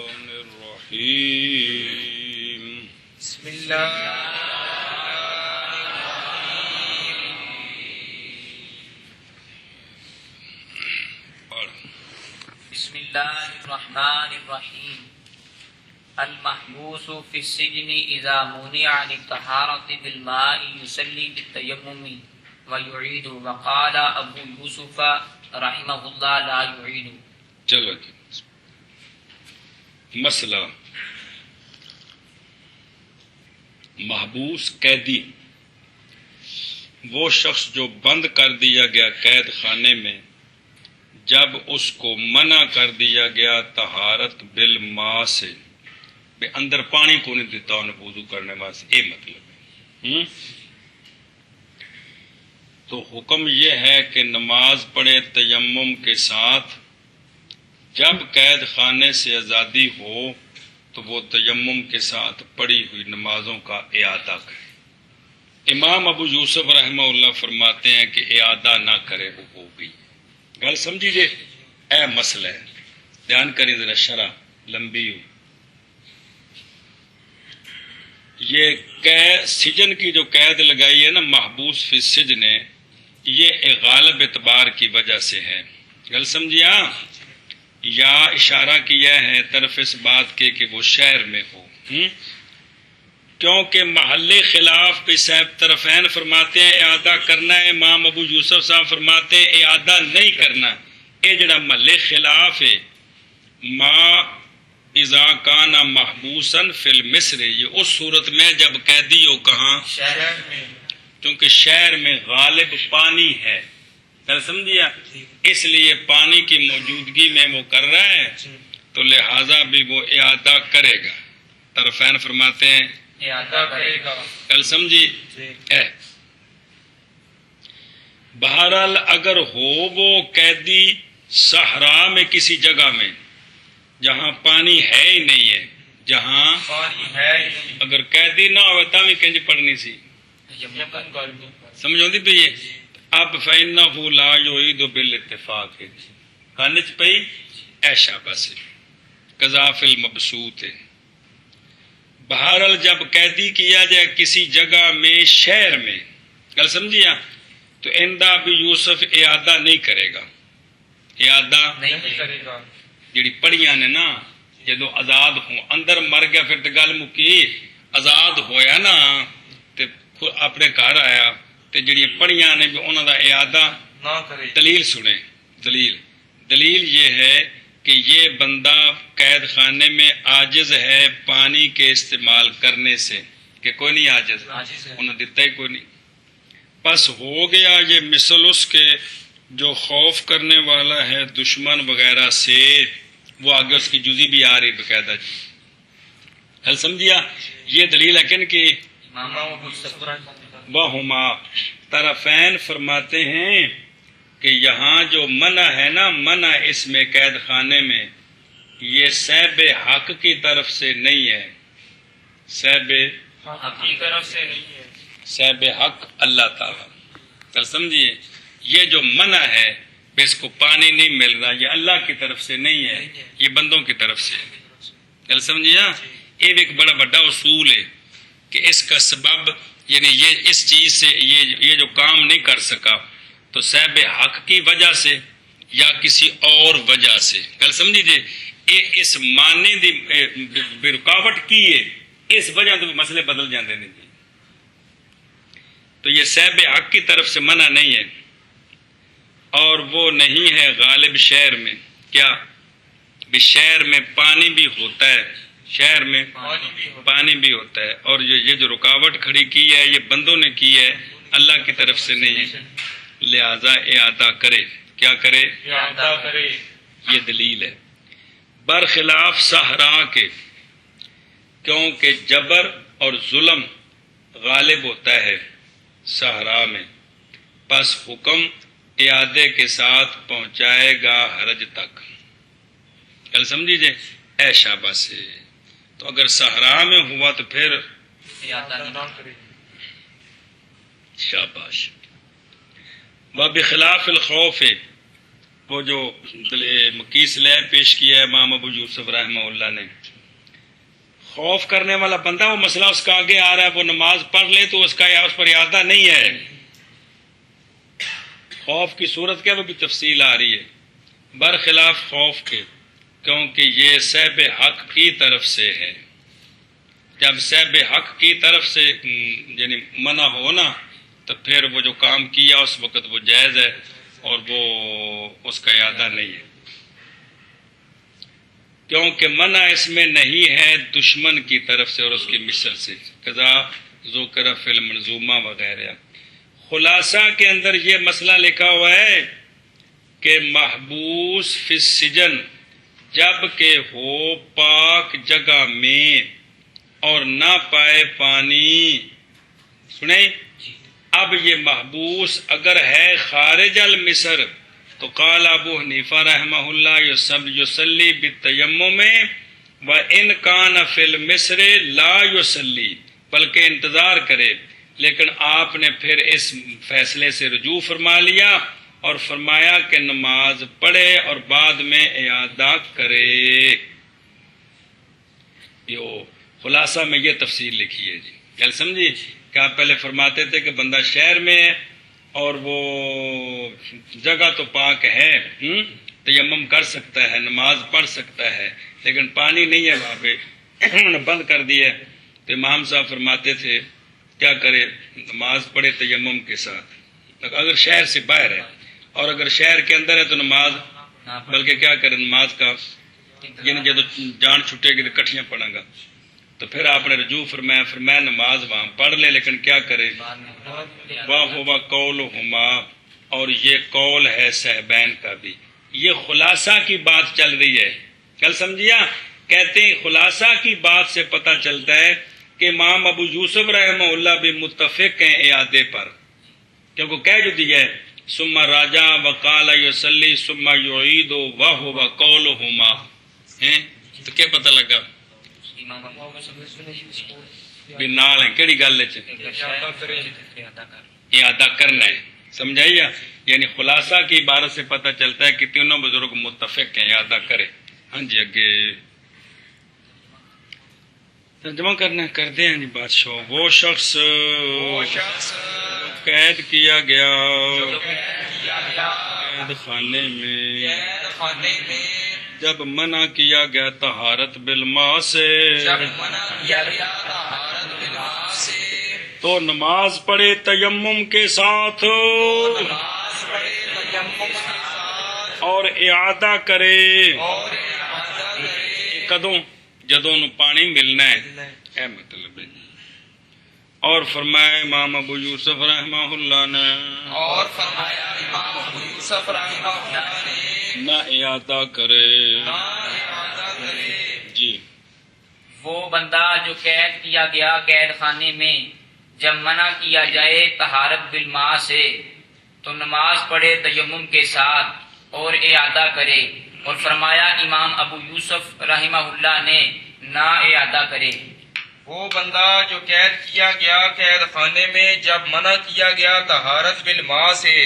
الرحیم بسم اللہ بسم اللہ الرحمن الرحیم المحبوس فی السجن اذا منع عن الطہارة بالماء يصلي بالتیمم ويعيد وقال ابو یوسف رحمہ اللہ لا يعيد. چلو جی مسئلہ محبوس قیدی وہ شخص جو بند کر دیا گیا قید خانے میں جب اس کو منع کر دیا گیا طہارت بالماء سے بے اندر پانی کو نہیں دیتا انہیں وضو کرنے واسطے یہ مطلب ہے. تو حکم یہ ہے کہ نماز پڑھے تیمم کے ساتھ. جب قید خانے سے آزادی ہو تو وہ تیمم کے ساتھ پڑھی ہوئی نمازوں کا اعادہ کرے. امام ابو یوسف رحمہ اللہ فرماتے ہیں کہ اعادہ نہ کرے وہ ہو گئی. گل سمجھیے اے مسئلہ ہے, دھیان کریں ذرا, شرح لمبی ہو. یہ سجن کی جو قید لگائی ہے نا محبوس فی السجن, یہ ایک غالب اعتبار کی وجہ سے ہے. گل سمجھیا, یا اشارہ کیا ہے طرف اس بات کے کہ وہ شہر میں ہو, کیونکہ محل خلاف پہ صاحب طرفین فرماتے ہیں اعادہ کرنا ہے, امام ابو یوسف صاحب فرماتے ہیں اعادہ نہیں کرنا. یہ جڑا محل خلاف ہے ما اذا کان محبوسا فی المصر, یہ اس صورت میں جب قیدی ہو کہاں شہر میں, کیونکہ شہر میں غالب پانی ہے. سمجھیا, اس لیے پانی کی موجودگی میں وہ کر رہا ہے تو لہذا بھی وہ اعادہ کرے گا. طرفین فرماتے ہیں اعادہ کرے گا. کل سمجھی. بہرحال اگر ہو وہ قیدی صحرا میں کسی جگہ میں جہاں پانی ہے ہی نہیں ہے, جہاں پانی ہے اگر قیدی نہ ہوئے تب بھی کنج پڑھنی سی, سمجھو دی پہ یہ. اب فَإِنَّهُ لَا يُعِيدُ بِالْاتِّفَاقِ کانچ پئی ایشا بس قضا فی المبسوط. بہرحال جب قیدی کیا جائے کسی جگہ میں شہر میں, گل سمجھیا, تو اندہ بھی یوسف اعادہ نہیں کرے گا. اعادہ نہیں کرے گا. جڑی پڑھیاں نے نا جدو آزاد ہوں اندر مر گیا پھر تو گل مکی, آزاد ہویا نا تے اپنے گھر آیا تے جڑی پڑھیاں نے بھی انہوں دا اعادہ نہ کرے. دلیل سنیں. دلیل یہ ہے کہ یہ بندہ قید خانے میں عاجز ہے پانی کے استعمال کرنے سے, کہ کوئی نہیں عاجز, انہوں دیتا ہی کوئی نہیں. بس ہو گیا یہ مثل اس کے جو خوف کرنے والا ہے دشمن وغیرہ سے, وہ آگے اس کی جزی بھی آ رہی باقاعدہ. حل سمجھیا, یہ دلیل ہے کہ وہما طرفین فرماتے ہیں کہ یہاں جو منع ہے نا, منع اس میں قید خانے میں یہ صاحب حق کی طرف سے نہیں ہے, صاحب حق کی طرف سے نہیں ہے, صاحب حق اللہ تعالیٰ. سمجھیے, یہ جو منع ہے اس کو پانی نہیں مل رہا, یہ اللہ کی طرف سے نہیں ہے, یہ بندوں کی طرف سے. کل سمجھیا, یہ ایک بڑا بڑا اصول ہے کہ اس کا سبب یعنی یہ اس چیز سے یہ جو کام نہیں کر سکا تو صاحب حق کی وجہ سے یا کسی اور وجہ سے. کل سمجھیے, یہ اس معنی دی رکاوٹ کی ہے, اس وجہ تو مسئلے بدل جاتے ہیں. تو یہ صاحب حق کی طرف سے منع نہیں ہے, اور وہ نہیں ہے غالب شہر میں. کیا بھی شہر میں پانی بھی ہوتا ہے, شہر میں پانی بھی ہوتا ہے, اور یہ جو رکاوٹ کھڑی کی ہے یہ بندوں نے کی ہے, اللہ کی طرف سے نہیں ہے. لہذا اعادہ کرے. کیا کرے؟ اعادہ کرے. یہ دلیل ہے برخلاف صحرا کے, کیونکہ جبر اور ظلم غالب ہوتا ہے صحرا میں, پس حکم اعادے کے ساتھ پہنچائے گا حرج تک. کل سمجھیے اے شاباش سے, تو اگر صحرا میں ہوا تو پھر اعادہ نہ کرے. شاباش. وبخلاف الخوف, وہ جو مقیس لے پیش کیا ہے امام ابو یوسف رحمہ اللہ نے، خوف کرنے والا بندہ وہ مسئلہ اس کا آگے آ رہا ہے، وہ نماز پڑھ لے تو اس پر اعادہ نہیں ہے. خوف کی صورت کیا وہ بھی تفصیل آ رہی ہے، برخلاف خوف کے، کیونکہ یہ صاحب حق کی طرف سے ہے. جب صاحب حق کی طرف سے یعنی منع ہو نا تو پھر وہ جو کام کیا اس وقت وہ جائز ہے اور وہ اس کا اعادہ نہیں ہے، کیونکہ منع اس میں نہیں ہے دشمن کی طرف سے اور اس کی مثل سے، قضا ذکر فی المنظومہ وغیرہ. خلاصہ کے اندر یہ مسئلہ لکھا ہوا ہے کہ محبوس فی السجن جب کہ ہو پاک جگہ میں اور نہ پائے پانی. سنیں، اب یہ محبوس اگر ہے خارج المصر تو قال ابو حنیفہ رحمہ اللہ یصلی بالتیمم وان کان فی المصر لا یصلی، بلکہ انتظار کرے. لیکن آپ نے پھر اس فیصلے سے رجوع فرما لیا اور فرمایا کہ نماز پڑھے اور بعد میں اعادہ کرے. خلاصہ میں یہ تفصیل لکھی ہے جی. کل سمجھی کہ آپ پہلے فرماتے تھے کہ بندہ شہر میں ہے اور وہ جگہ تو پاک ہے، تیمم کر سکتا ہے، نماز پڑھ سکتا ہے، لیکن پانی نہیں ہے وہاں پہ، انہوں نے بند کر دیا. تو امام صاحب فرماتے تھے کیا کرے، نماز پڑھے تیمم کے ساتھ اگر شہر سے باہر ہے، اور اگر شہر کے اندر ہے تو نماز بلکہ کیا کرے نماز کا یعنی جب جان چھٹے گی تو کٹھیاں پڑھیں گا. تو پھر آپ نے رجوع فرمایا نماز وہاں پڑھ لے لیکن کیا کرے واہ قولہما، اور یہ قول ہے صاحبین کا بھی. یہ خلاصہ کی بات چل رہی ہے. کل سمجھیا، کہتے ہیں خلاصہ کی بات سے پتہ چلتا ہے کہ امام ابو یوسف رحمہ اللہ بھی متفق ہیں اعادے پر، کیونکہ کہہ جو دیا ہے ثم راجع وقال یصلی ثم یعید وهو قولہما. تو کیا پتہ لگا بھی نال ہے کیڑی گل اعادہ کرنا ہے. سمجھائیے، یعنی خلاصہ کی عبارت سے پتہ چلتا ہے کہ تینوں بزرگ متفق ہیں اعادہ کرے. ہاں جی اگے ترجمہ کرنا کرتے ہیں جی. بادشاہ وہ شخص قید کیا گیا قید خانے میں جب منع کیا گیا طہارت بالماء سے تو نماز پڑھے تیمم کے ساتھ اور اعادہ کرے. کدوں جدوں نو پانی ملنا ہے، اے مطلب ہے. اور فرمایا امام ابو یوسف رحمہ اللہ نے نہ اعادہ کرے. جی وہ بندہ جو قید کیا گیا قید خانے میں جب منع کیا جائے طہارت بالماء سے تو نماز پڑھے تیمم کے ساتھ اور اعادہ کرے. اور فرمایا امام ابو یوسف رحمہ اللہ نے نہ اعادہ کرے. وہ بندہ جو قید کیا گیا قید خانے میں جب منع کیا گیا طہارت بالماء سے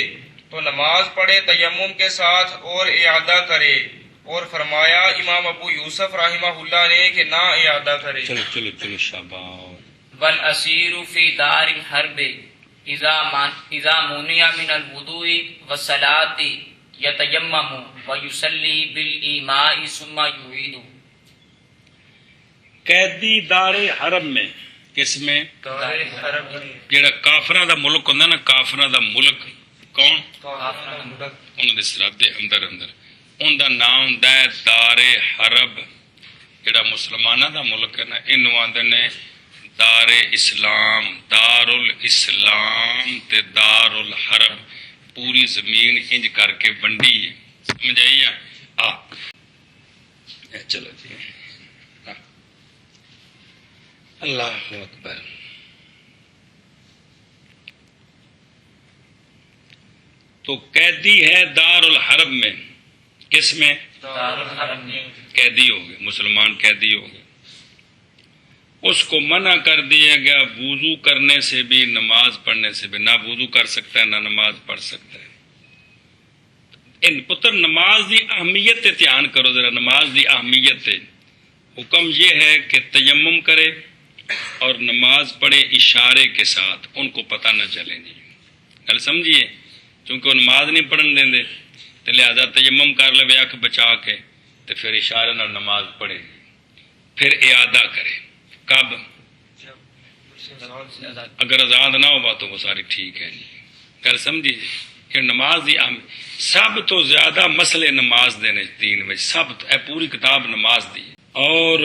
تو نماز پڑھے تیمم کے ساتھ اور اعادہ کرے. اور فرمایا امام ابو یوسف رحمہ اللہ نے کہ نہ اعادہ کرے. چلو شاباش. والاسیر فی دار الحرب اذا منع من الوضوء والصلاۃ یتیمم ویصلی بالایماء ثم یعید. قیدی دار حرم میں، کس میں؟ جیڑا کافراں دا ملک ہوندا نا، کافراں دا ملک کون؟ انہاں دے سرحدے اندر ان دا نام ہوندا ہے دار حرب. جیڑا مسلماناں دا ملک ہے نا اینوں آندے نے دار اسلام، دار الاسلام تے دار الحرب. پوری زمین انج کر کے ونڈی ہے. سمجھ آئی ہے؟ چلو جی اللہ اکبر. تو قیدی ہے دار الحرب میں، کس میں؟ دار الحرم میں. قیدی ہو گئے، مسلمان قیدی ہو گئے. اس کو منع کر دیا گیا وضو کرنے سے بھی نماز پڑھنے سے بھی. نہ وضو کر سکتا ہے نہ نماز پڑھ سکتا ہے. ان پتر نماز دی اہمیت تے دھیان کرو ذرا، نماز دی اہمیت تے حکم یہ ہے کہ تیمم کرے اور نماز پڑھے اشارے کے ساتھ، ان کو پتہ نہ چلے جی، گل سمجھیے، چونکہ وہ نماز نہیں پڑھن دیں دے تو لہذا تیمم کر لے اکھ بچا کے تو پھر اشارے نال نماز پڑھے، پھر اعادہ کرے کب؟ اگر آزاد نہ ہو بات تو وہ ساری ٹھیک ہے جی، گل سمجھیے کہ نماز دی سب تو زیادہ مسئلے نماز دے نے دین میں، سب اے پوری کتاب نماز دی، اور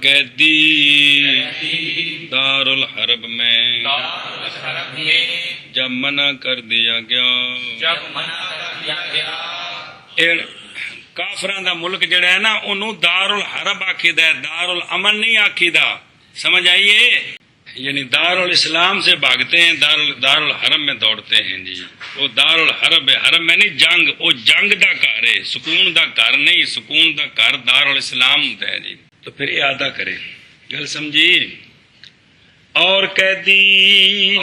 قیدی دار الحرب میں جب منع کر دیا گیا، کافراں دا ملک جڑا ہے نا انہوں دار الحرب آکھیدا ہے، دار الامن نہیں آکھیدا، سمجھ آئیے، یعنی دار الاسلام سے بھاگتے ہیں، دار الحرم میں دوڑتے ہیں جی، وہ دار الحرب ہے، حرم میں نہیں جنگ، وہ جنگ دا گھر ہے، سکون دا گھر نہیں، سکون دا گھر دار الاسلام ہوتا ہے جی، تو پھر اعادہ کرے، گل سمجھی، اور قیدی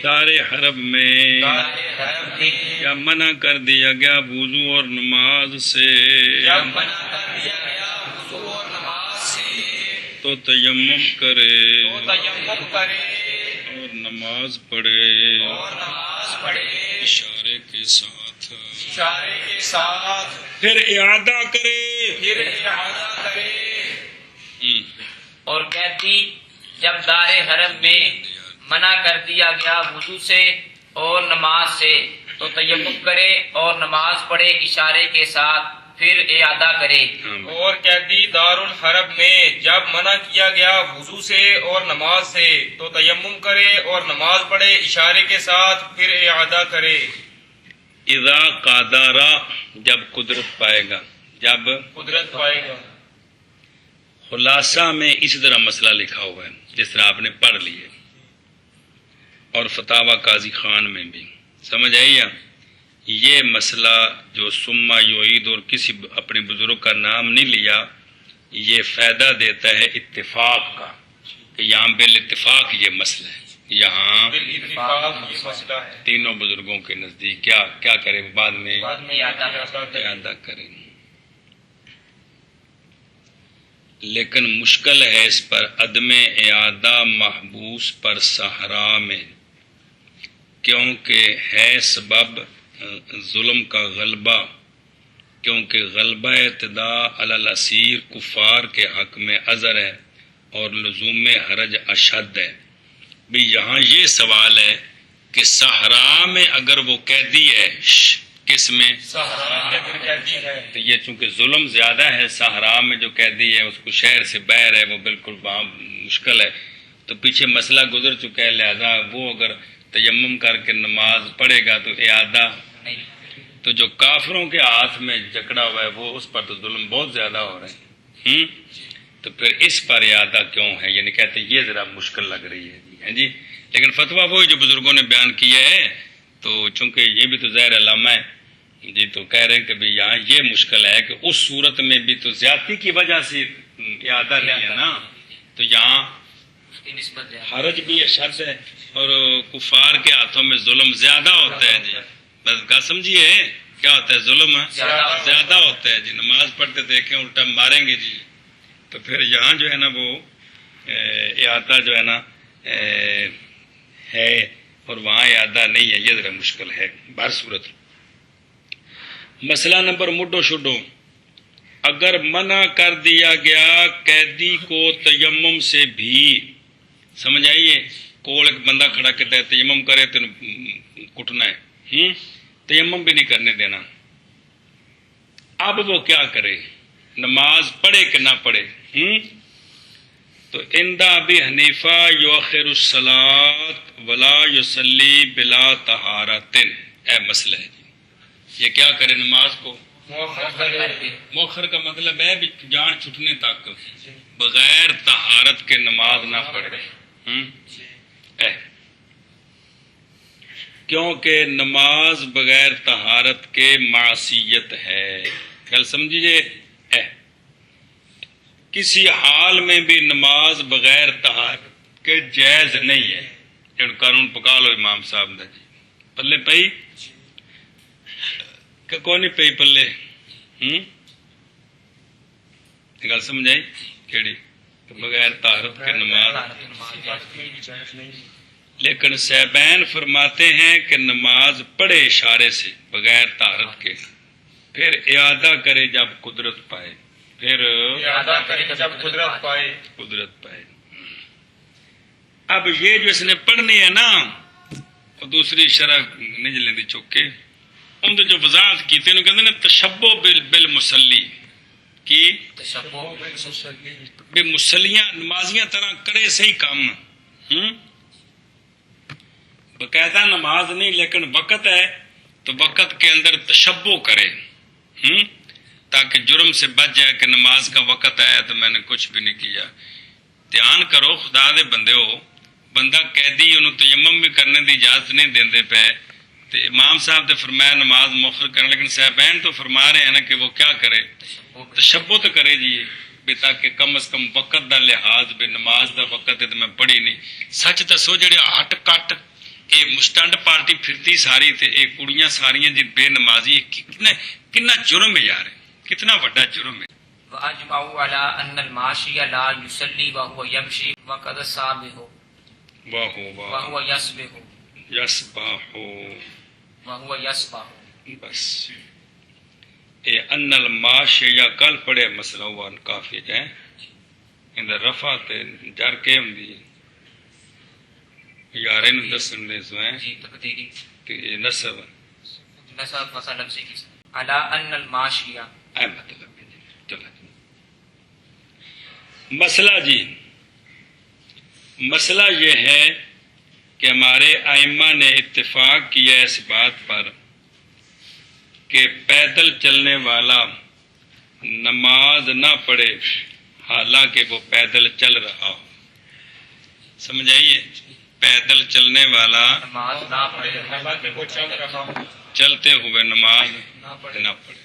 دار حرب میں کیا منع کر دیا گیا وضو اور نماز سے، تو تیمم کرے اور نماز پڑھے اشارے کے ساتھ، پھر اعادہ کرے، اور قیدی جب دار حرم میں منع کر دیا گیا وضو سے اور نماز سے تو تیمم کرے اور نماز پڑھے اشارے کے ساتھ، پھر اعادہ کرے، اور قیدی دار الحرب میں جب منع کیا گیا وضو سے اور نماز سے تو تیمم کرے اور نماز پڑھے اشارے کے ساتھ، پھر اعادہ کرے، اذا قادرا جب قدرت پائے گا، جب قدرت پائے گا۔ خلاصہ میں اسی طرح مسئلہ لکھا ہوا ہے جس طرح آپ نے پڑھ لیے، اور فتاوی قاضی خان میں بھی، سمجھ آئی ہے؟ یہ مسئلہ جو سما یعید اور کسی اپنے بزرگ کا نام نہیں لیا، یہ فائدہ دیتا ہے اتفاق کا کہ یہاں بالاتفاق یہ مسئلہ ہے، یہاں بالاتفاق یہ مسئلہ ہے، تینوں بزرگوں کے نزدیک کیا کرے، بعد میں اعادہ اعادہ کریں، لیکن مشکل ہے اس پر عدم اعادہ محبوس پر صحرا میں، کیونکہ ہے سبب ظلم کا غلبہ، کیونکہ غلبہ اعتداء علی الاسیر کفار کے حق میں عذر ہے اور لزوم حرج اشد ہے۔ بھی یہاں یہ سوال ہے کہ صحرا میں اگر وہ قیدی ہے، کس میں؟ صحرا میں قیدی ہے، تو یہ چونکہ ظلم زیادہ ہے، صحرا میں جو قیدی ہے اس کو شہر سے باہر ہے، وہ بالکل وہاں مشکل ہے، تو پیچھے مسئلہ گزر چکا ہے، لہذا وہ اگر تیمم کر کے نماز پڑھے گا تو اعادہ، تو جو کافروں کے ہاتھ میں جکڑا ہوا ہے وہ اس پر تو ظلم بہت زیادہ ہو رہے ہیں، تو پھر اس پر اعادہ کیوں ہے؟ یعنی کہتے ہیں یہ ذرا مشکل لگ رہی ہے جی، لیکن فتویٰ وہی جو بزرگوں نے بیان کیا ہے، تو چونکہ یہ بھی تو ظاہر علامہ ہے جی، تو کہہ رہے ہیں کہ بھی یہاں یہ مشکل ہے کہ اس صورت میں بھی تو زیادتی کی وجہ سے اعادہ نہیں ہے نا، تو یہاں حرج بھی اشد ہے اور کفار کے ہاتھوں میں ظلم زیادہ ہوتا ہے جی، بس گا سمجھیے کیا ہوتا ہے، ظلم زیادہ ہوتا ہے جی، نماز پڑھتے دیکھیں الٹا ماریں گے جی، تو پھر یہاں جو ہے نا وہ اعادہ جو ہے نا ہے اور وہاں اعادہ نہیں ہے، یہ ذرا مشکل ہے۔ بہر صورت مسئلہ نمبر مڈو شڈو، اگر منع کر دیا گیا قیدی کو تیمم سے بھی، سمجھ آئیے، کول ایک بندہ کھڑا کہتا ہے تیمم کرے تو کٹنا ہے، تیمم بھی نہیں کرنے دینا، اب وہ کیا کرے، نماز پڑھے کہ نہ پڑھے؟ تو عند ابی حنیفہ یؤخر الصلاۃ ولا یصلی بلا طہارۃ، اے مسئلہ ہے جی، یہ کیا کرے، نماز کو مؤخر کا مطلب ہے بھی جان چھٹنے تک بغیر طہارت کے نماز نہ پڑھے، کیونکہ نماز بغیر طہارت کے معصیت ہے، گل سمجھیے، کسی حال میں بھی نماز بغیر طہارت کے جائز نہیں ہے، قانون پکا لو امام صاحب نے جی، پلے پئی، کہ کون نہیں پئی پلے گل سمجھائی کیڑی کہ بغیر طہارت کے نماز. لیکن صاحبین فرماتے ہیں کہ نماز پڑھے اشارے سے بغیر طہارت کے، پھر اعادہ کرے جب قدرت پائے، پھر اعادہ کرے جب قدرت پائے. قدرت پائے. اب یہ جو اس نے پڑھنی ہے نا، وہ دوسری شرح نہیں لیندی چوکے، ان جو وضاحت کی تھی کہتے ہیں تشبہ بالمصلی کی بے مسلیاں نمازیاں طرح کرے صحیح کام. باقاعدہ نماز نہیں لیکن وقت ہے تو وقت کے اندر تشبہ کرے تاکہ جرم سے بچ جائے کہ نماز کا وقت آیا تو میں نے کچھ بھی نہیں کیا. دھیان کرو خدا دے بندے ہو، بندہ قیدی انہوں تیمم بھی کرنے دی اجازت نہیں دیندے پے، تو امام صاحب نے فرمایا نماز مؤخر کرنے، لیکن صاحبین تو فرما رہے ہیں نا کہ وہ کیا کرے، تشبہ تو کرے جی بھی تاکہ کم از کم وقت دا لحاظ بھی نماز دا وقت ہے تو میں پڑھی نہیں. سچ دسو جڑے ہٹ کٹ یہ مسٹنڈ پارٹی پھرتی ساری تے یہ کڑیاں ساریاں جی بے نمازی، کتنا جرم ہے یار، کتنا بڑا جرم ہے. وَأَجْمَعُوا عَلَىٰ أَنَّ الْمَاشِيَ لَا يُصَلِّي وَهُوَ يَمْشِي وَقَدْ سَابِهُ وَهُوَ يَسْبِحُ بس اے ان الماشی یا کل پڑھے مسئلہ ہوا کافی ہے اندر رفع تے جر کے ہوندی یارے نو دسن دے سو ہیں جی تقدیری کہ نصب مثلا لفظی کی عَلَىٰ أَنَّ الْمَاشِيَ اے مطلب ہے جی. چلو مسئلہ جی، مسئلہ یہ ہے کہ ہمارے ائمہ نے اتفاق کیا اس بات پر کہ پیدل چلنے والا نماز نہ پڑھے حالانکہ وہ پیدل چل رہا ہو. سمجھ آئیے، پیدل چلنے والا نماز نہ پڑھے حالانکہ وہ چل رہا ہو، چلتے ہوئے نماز نہ پڑھے.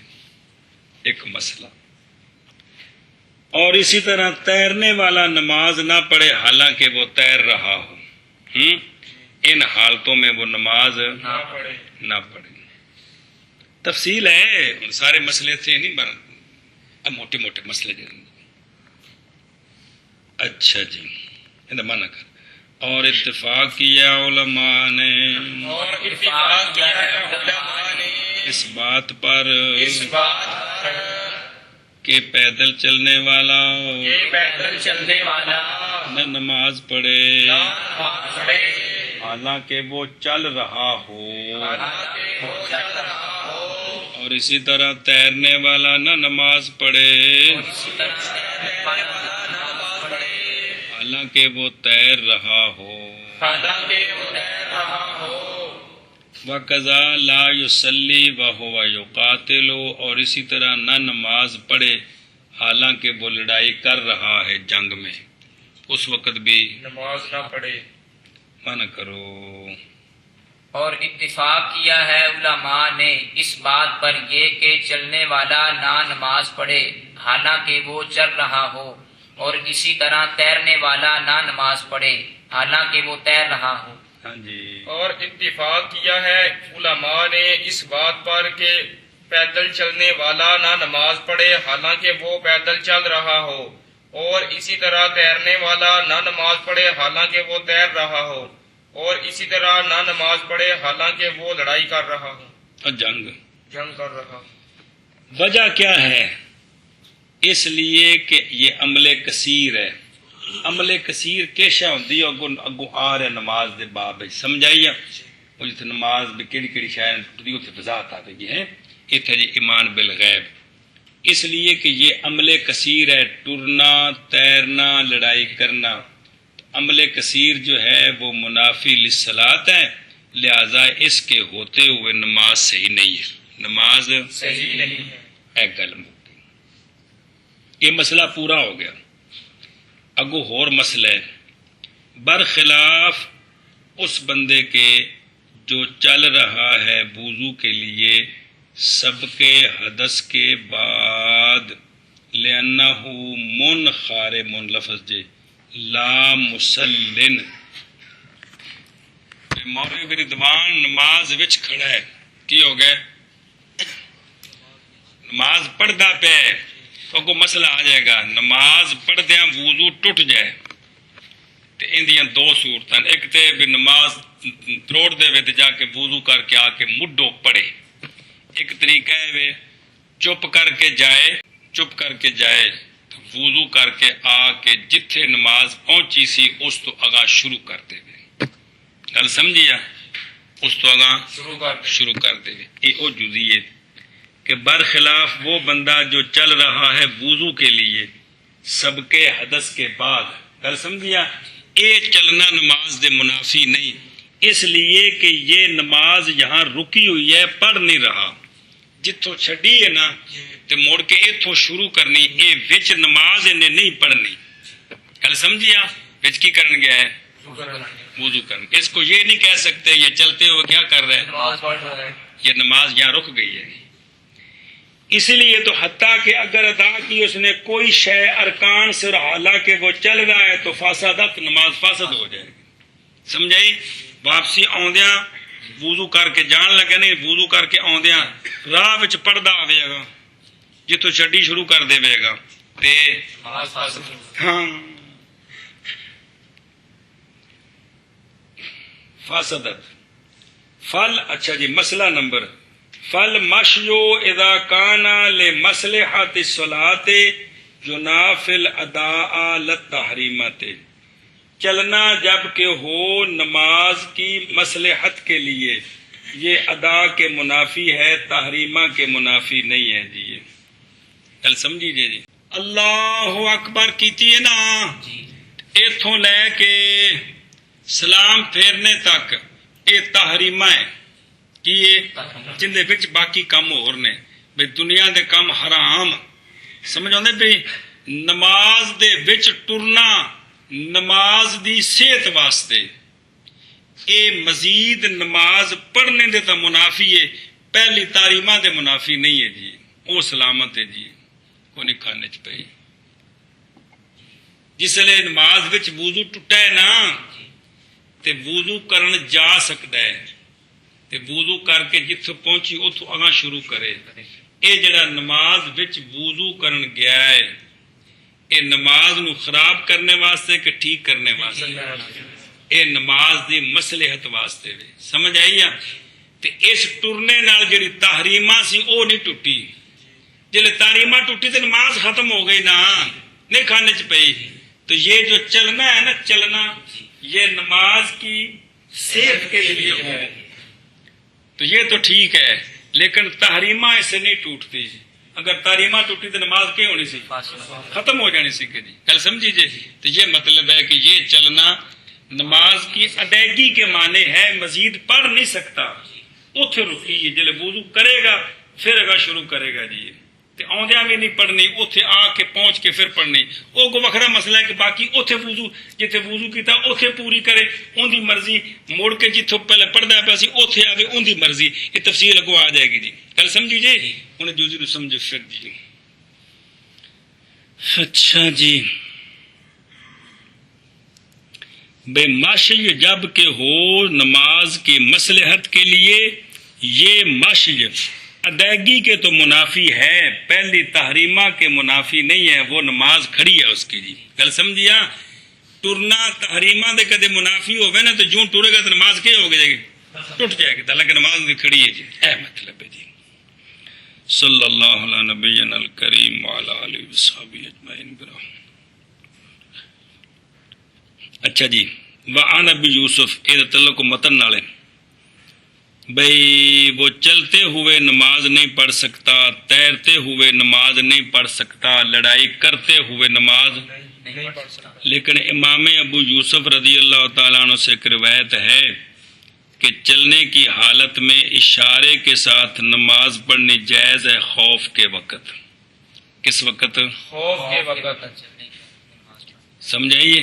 ایک مسئلہ. اور اسی طرح تیرنے والا نماز نہ پڑھے حالانکہ وہ تیر رہا ہو. ان حالتوں میں وہ نماز نہ پڑھے. تفصیل ہے، ان سارے مسئلے سے نہیں بن، موٹے موٹے مسئلے جو. اچھا جی، مانا کر. اور اتفاق کیا علماء نے اس بات پر کہ پیدل چلنے والا نہ نماز پڑھے حالانکہ وہ چل رہا ہو، اور اسی طرح تیرنے والا نہ نماز پڑھے حالانکہ وہ تیر رہا ہو. وَقَضَا لَا يُصَلِّي وَهُوَ يُقَاتِلُ، اور اسی طرح نہ نماز پڑھے حالانکہ وہ لڑائی کر رہا ہے جنگ میں، اس وقت بھی نماز نہ پڑھے. منع کرو. اور اتفاق کیا ہے علماء نے اس بات پر یہ کہ چلنے والا نہ نماز پڑھے حالانکہ وہ چل رہا ہو، اور اسی طرح تیرنے والا نہ نماز پڑھے حالانکہ وہ تیر رہا ہو. ہاں جی. اور اتفاق کیا ہے علماء نے اس بات پر کہ پیدل چلنے والا نہ نماز پڑھے حالانکہ وہ پیدل چل رہا ہو، اور اسی طرح تیرنے والا نہ نماز پڑھے حالانکہ وہ تیر رہا ہو، اور اسی طرح نہ نماز پڑھے حالانکہ وہ لڑائی کر رہا ہو، اور جنگ کر رہا ہو. وجہ کیا ہے؟ اس لیے کہ یہ عمل کثیر ہے. عمل کثیر کیشا ہوندی اگو آ رہے نماز دے باب سمجھائیے. وہ جتنے نماز بھی کیڑی کیڑی شاید ٹوٹی اتنے وضاحت آ گئی ہے. اتنے جی ایمان بالغیب، اس لیے کہ یہ عمل کثیر ہے، ٹرنا تیرنا لڑائی کرنا. عمل کثیر جو ہے وہ منافی للصلاۃ ہے، لہذا اس کے ہوتے ہوئے نماز صحیح نہیں ہے، نماز صحیح نہیں ہے. ایک گل مکی. یہ مسئلہ پورا ہو گیا. اگو ہور مسئلہ ہے، برخلاف اس بندے کے جو چل رہا ہے وضو کے لیے سب کے حدث کے بعد، لأنہ منخارم لفظ جے لا مسلن، مولوی رضوان نماز وچ کھڑا ہے، کی ہو گئے نماز پڑھدا پہ تو کو مسئلہ آ جائے گا، نماز پڑھدیاں وضو ٹوٹ جائے تے اندیاں دو صورتاں، ایک تے بھی نماز تروڑ دے وے تے جا کے وضو کر کے آ کے مڈو پڑھے، ایک طریقہ ہے وے چپ کر کے جائے تو وضو کر کے آ کے جتھے نماز پہنچی سی اس تو اگاں شروع کر دے وے، گل سمجھیا، اس تو اگاں شروع کر دے وے۔ یہ او جزئی ہے کہ برخلاف وہ بندہ جو چل رہا ہے وضو کے لیے سبق حدث کے بعد، گل سمجھیا، یہ چلنا نماز دے منافی نہیں، اس لیے کہ یہ نماز یہاں رکی ہوئی ہے، پڑھ نہیں رہا، جتوں چھڈی ہے نا تے مڑ کے اتوں شروع کرنی، اے وچ نماز انہیں نہیں پڑھنی، گل سمجھیا، وچ کی کرن گیا ہے وضو کرن، اس کو یہ نہیں کہہ سکتے یہ چلتے ہوئے کیا کر رہا ہے، یہ نماز یہاں رک گئی ہے۔ اس لیے تو حتیٰ کہ اگر ادا کی اس نے کوئی شے ارکان سے، حالانکہ وہ چل رہا ہے تو فاسدت، نماز فاسد ہو جائے گی، سمجھائی، واپسی آندیاں وضو کر کے جان لگے، نہیں وضو کر کے آندیاں راہ وچ پڑھدا آوے گا جتوں چھڈی شروع کر دے گا تے ہاں فاسدت۔ فل، اچھا جی، مسئلہ نمبر فل مشیو اذا کانا لمصلحت الصلاۃ ينافي الاداء للتحریمات، چلنا جب کہ ہو نماز کی مصلحت کے لیے یہ ادا کے منافی ہے، تحریمہ کے منافی نہیں ہے جی، کل سمجھیے جی۔ اللہ اکبر کیتی ہے نا، ایتھوں لے کے سلام پھیرنے تک یہ تحریمہ ہے کہ یہ جن دے وچ باقی کام ہور نے، بھئی دنیا دے کام حرام، سمجھ آندے بھئی نماز دے وچ ٹرنا نماز دی صحت واسطے، اے مزید نماز پڑھنے دے تا منافی ہے، پہلی تحریمہ دے منافی نہیں ہے جی، او سلامت ہے جی، کو نہیں کھانے چ پئی۔ جس لئے نماز وچ وضو ٹوٹا ہے نا تے وضو کرن جا سکتا ہے تے وضو کر کے جتھوں پہنچی اتھوں اگاں شروع کرے، اے جڑا نماز وچ وضو کرن گیا ہے اے نماز نو خراب کرنے واسطے کہ ٹھیک کرنے واسطے، اے نماز دی مصلحت واسطے وے، سمجھ آئی ہے؟ تے اس ٹرنے نال جڑی تحریمہ سی او نہیں ٹوٹی، جلے تحریمہ ٹوٹی تے نماز ختم ہو گئی نا، نہیں کھانے چ پئی، تو یہ جو چلنا ہے نا، چلنا یہ نماز کی صحت کے لیے ہو تو یہ تو ٹھیک ہے، لیکن تحریمہ اسے نہیں ٹوٹتی، اگر تحریمہ ٹوٹی تو نماز کیا ہونی سی، ختم ہو جانی سی کہ جی، کل سمجھیے، تو یہ مطلب ہے کہ یہ چلنا نماز کی ادائیگی کے معنی ہے، مزید پڑھ نہیں سکتا، اتھے رکی، جلے وضو کرے گا پھر اگر شروع کرے گا جی، آدھا بھی نہیں پڑھنی، اتھے آ کے پہنچ کے پھر پڑھنی، وہ کو وکھرا مسئلہ ہے کہ باقی اتھے وضو جتھے وضو کیتا اتھے پوری کرے، ان دی مرضی، موڑ کے جتھوں پہلے پڑھدا پیا سی اتھے آگے ان دی مرضی، یہ تفصیل اگوں آ جائے گی جی، کل سمجھی جی، انہیں دوسری نو سمجھو پھر جی۔ اچھا جی، بے مشی جب کہ ہو نماز کی مصلحت کے لیے، یہ مشی ادائیگی کے تو منافی ہے، پہلی تحریمہ کے منافی نہیں ہے، وہ نماز کھڑی ہے اس کی جی، گل سمجھیا، ٹرنا تحریمہ دے کدے منافی ہوئے نا تو جوں ٹورے گا تو نماز کیا ہو گئے گی، ٹوٹ جائے گی، حالانکہ نماز بھی کھڑی ہے جی، اے مطلب ہے جی۔ صلی اللہ علیہ نبینا الکریم وعلی آلہ وصحبہ اجمعین برحمتہ۔ اچھا جی، وعن ابی یوسف، یہ تعلق کو متن نالے، بھئی وہ چلتے ہوئے نماز نہیں پڑھ سکتا، تیرتے ہوئے نماز نہیں پڑھ سکتا، لڑائی کرتے ہوئے نماز نہیں پڑھ سکتا، لیکن امام ابو یوسف رضی اللہ تعالیٰ عنہ سے ایک روایت ہے کہ چلنے کی حالت میں اشارے کے ساتھ نماز پڑھنی جائز ہے، خوف کے وقت۔ کس وقت؟ خوف کے وقت، سمجھائیے،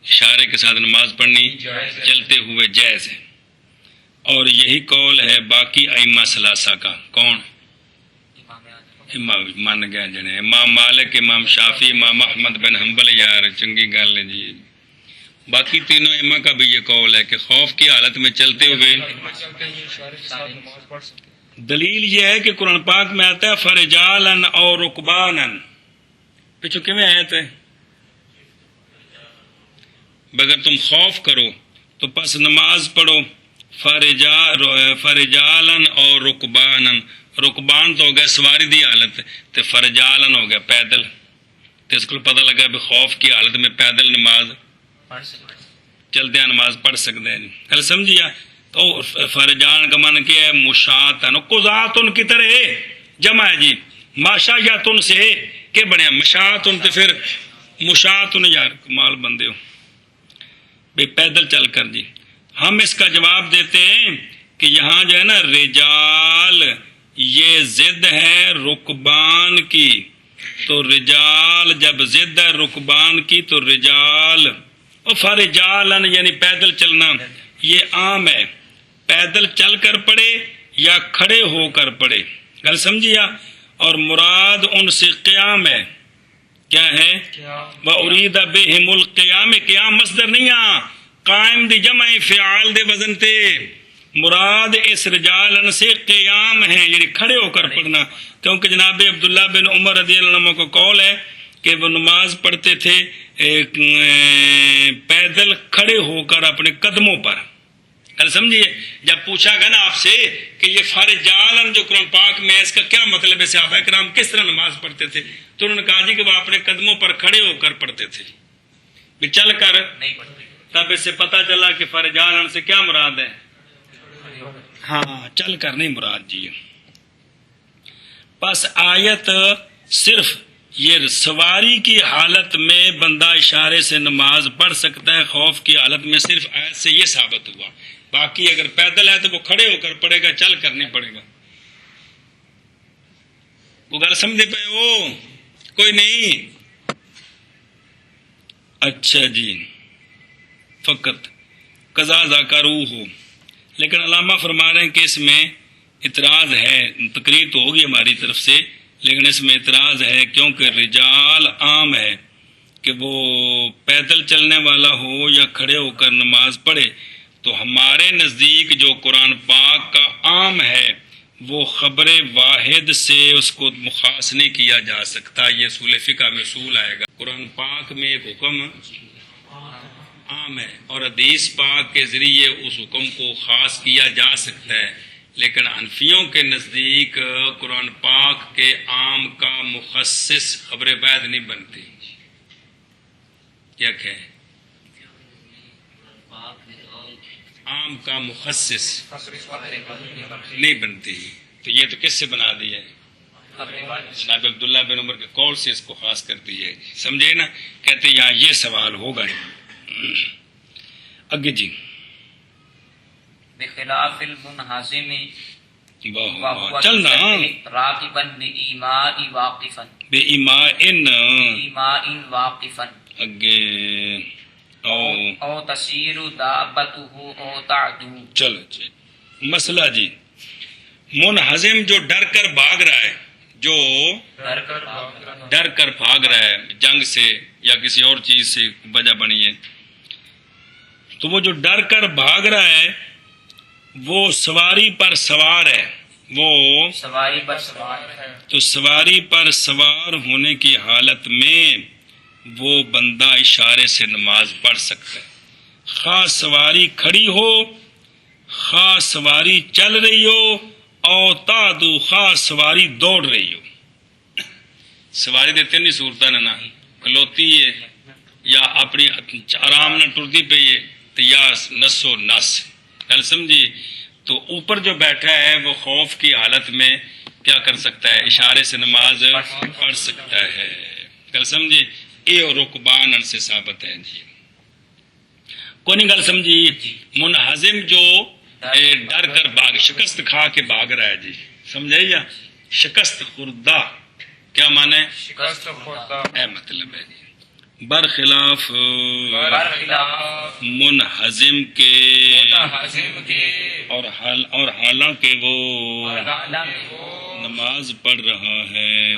اشارے کے ساتھ نماز پڑھنی چلتے ہوئے جائز ہے، اور یہی قول ہے باقی ائمہ ثلاثہ کا۔ کون؟ امام مان گیا جنے، امام مالک، امام شافعی، امام احمد بن حنبل، یار چنگی گل ہے جی۔ باقی تینوں ائمہ کا بھی یہ قول ہے کہ خوف کی حالت میں چلتے ہوئے دلیل یہ ہے کہ قرآن پاک میں آتا ہے فرجالن اور رکبانن. پیچھو کیویں آیت ہے؟ اگر تم خوف کرو تو پس نماز پڑھو. فرجالن اور رکبانن. رکبان تو ہو گیا سواری دی حالت تے فرجالن ہو گیا پیدل. تو اس کو پتہ لگا بھی خوف کی حالت میں پیدل نماز چلتے ہیں نماز پڑھ سکتے ہیں. کل سمجھیا؟ تو فرجان کا معنی کیا ہے؟ مشاتن. قضاتن کی طرح جمع ہے جی. ماشا یا تن سے کہ بنیا مشاتن تو پھر مشاتن. یار کمال بندے ہو بھئی پیدل چل کر جی. ہم اس کا جواب دیتے ہیں کہ یہاں جو ہے نا رجال یہ ضد ہے رکبان کی. تو رجال جب ضد ہے رکبان کی تو رجال اور فرجالن یعنی پیدل چلنا یہ عام ہے. پیدل چل کر پڑے یا کھڑے ہو کر پڑے. گل سمجھیا؟ اور مراد ان سے قیام ہے. کیا ہے؟ وَأُرِيدَ بِهِمُ الْقِيَامِ. قیام مصدر نہیں قائم دی جمع فعال دے وزن تے. مراد اس رجالن سے قیام ہے یعنی کھڑے ہو کر پڑھنا. کیونکہ جناب عبداللہ بن عمر رضی اللہ عنہ کو قول ہے کہ وہ نماز پڑھتے تھے پیدل کھڑے ہو کر اپنے قدموں پر. کل سمجھیے؟ جب پوچھا گیا نا آپ سے کہ یہ فرجالن جو قرآن پاک میں اس کا کیا مطلب ہے، صحابہ کرام کس طرح نماز پڑھتے تھے، تو انہوں نے کہا جی کہ وہ اپنے قدموں پر کھڑے ہو کر پڑھتے تھے بھی چل کر نہیں پڑھتے. تب اس سے پتہ چلا کہ فرجالن سے کیا مراد ہے؟ ہاں چل کر نہیں مراد جی. پس آیت صرف یہ سواری کی حالت میں بندہ اشارے سے نماز پڑھ سکتا ہے، خوف کی حالت میں صرف آیت سے یہ ثابت ہوا. باقی اگر پیدل ہے تو وہ کھڑے ہو کر پڑے گا، چل کر نہیں پڑے گا. وہ گل سمجھے پے ہو؟ کوئی نہیں؟ اچھا جی. فقط قضا ذاکرو ہو. لیکن علامہ فرما رہے ہیں کہ اس میں اعتراض ہے. تقریر تو ہوگی ہماری طرف سے لیکن اس میں اعتراض ہے کیونکہ رجال عام ہے کہ وہ پیدل چلنے والا ہو یا کھڑے ہو کر نماز پڑھے. تو ہمارے نزدیک جو قرآن پاک کا عام ہے وہ خبر واحد سے اس کو مخاص نہیں کیا جا سکتا. یہ اصول فقہ میں اصول آئے گا. قرآن پاک میں ایک حکم عام ہے اور حدیث پاک کے ذریعے اس حکم کو خاص کیا جا سکتا ہے. لیکن حنفیوں کے نزدیک قرآن پاک کے عام کا مخصص خبر واحد نہیں بنتی. کیا کہیں؟ عام کا مخصص نہیں بنتی. تو یہ تو کس سے بنا دی ہے؟ جناب عبداللہ بن عمر کے قول سے اس کو خاص کر دی ہے. سمجھے نا؟ کہتے یہاں یہ سوال ہوگا. اگے جی. بخلاف المنحزم چلنا راکبا بإیماء واقفا بإیماء واقفا اگے او تسیر دابته او تعدو. چلو جی. مسئلہ جی منحزم جو ڈر کر بھاگ رہا ہے، جو ڈر کر بھاگ رہا ہے جنگ سے یا کسی اور چیز سے وجہ بنی ہے، تو وہ جو ڈر کر بھاگ رہا ہے وہ سواری پر سوار ہے. وہ سواری پر سوار ہے. تو سواری پر سوار ہونے کی حالت میں وہ بندہ اشارے سے نماز پڑھ سکتا ہے. خواہ سواری کھڑی ہو، خواہ سواری چل رہی ہو، او تعدو خواہ سواری دوڑ رہی ہو. سواری دے تین صورتیں نا، کھلوتی ہے یا اپنی آرام نہ ٹرتی پئی ہے تو یا نسو نس. گل سمجھی؟ تو اوپر جو بیٹھا ہے وہ خوف کی حالت میں کیا کر سکتا ہے؟ اشارے سے نماز پڑھ سکتا ہے. گل سمجھی؟ یہ رکبان سے ثابت ہے جی. کوئی نہیں گل سمجھی؟ منحزم جو ڈر کر بھاگ، شکست کھا کے بھاگ رہا ہے جی. سمجھے یا شکست خوردہ کیا معنی؟ شکست خوردہ اے مطلب ہے جی. برخلاف منحزم کے اور حالانکہ وہ نماز پڑھ رہا ہے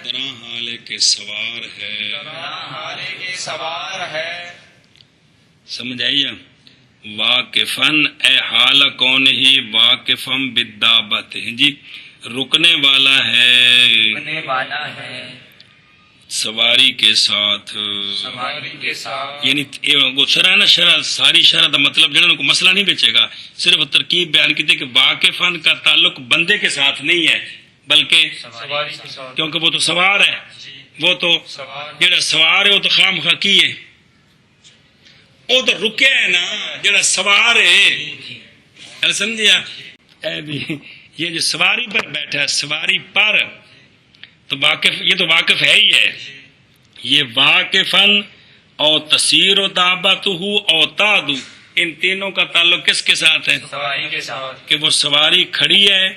طرح حالے کے سوار ہے. سمجھ آئیے؟ واقفن اے حال کون ہی واقفم بالدابت جی رکنے والا ہے رکنے والا ہے سواری کے ساتھ سواری کے ساتھ یعنی وہ شرح نا شرح ساری شرح کا مطلب جنہوں کو مسئلہ نہیں بیچے گا صرف ترکیب بیان کی تھی کہ واقفن کا تعلق بندے کے ساتھ نہیں ہے بلکہ سواری کے ساتھ کیونکہ وہ تو سوار ہے وہ تو جڑا سوار ہے وہ تو خام خواہ کی ہے وہ تو رکے ہے نا جڑا سوار ہے سمجھیا اے بھی یہ جو سواری پر بیٹھا ہے سواری پر تو واقف یہ تو واقف ہے ہی ہے یہ واقفن اور تسیر و دابت اور تادو ان تینوں کا تعلق کس کے ساتھ ہے سواری کے ساتھ کہ وہ سواری کھڑی ہے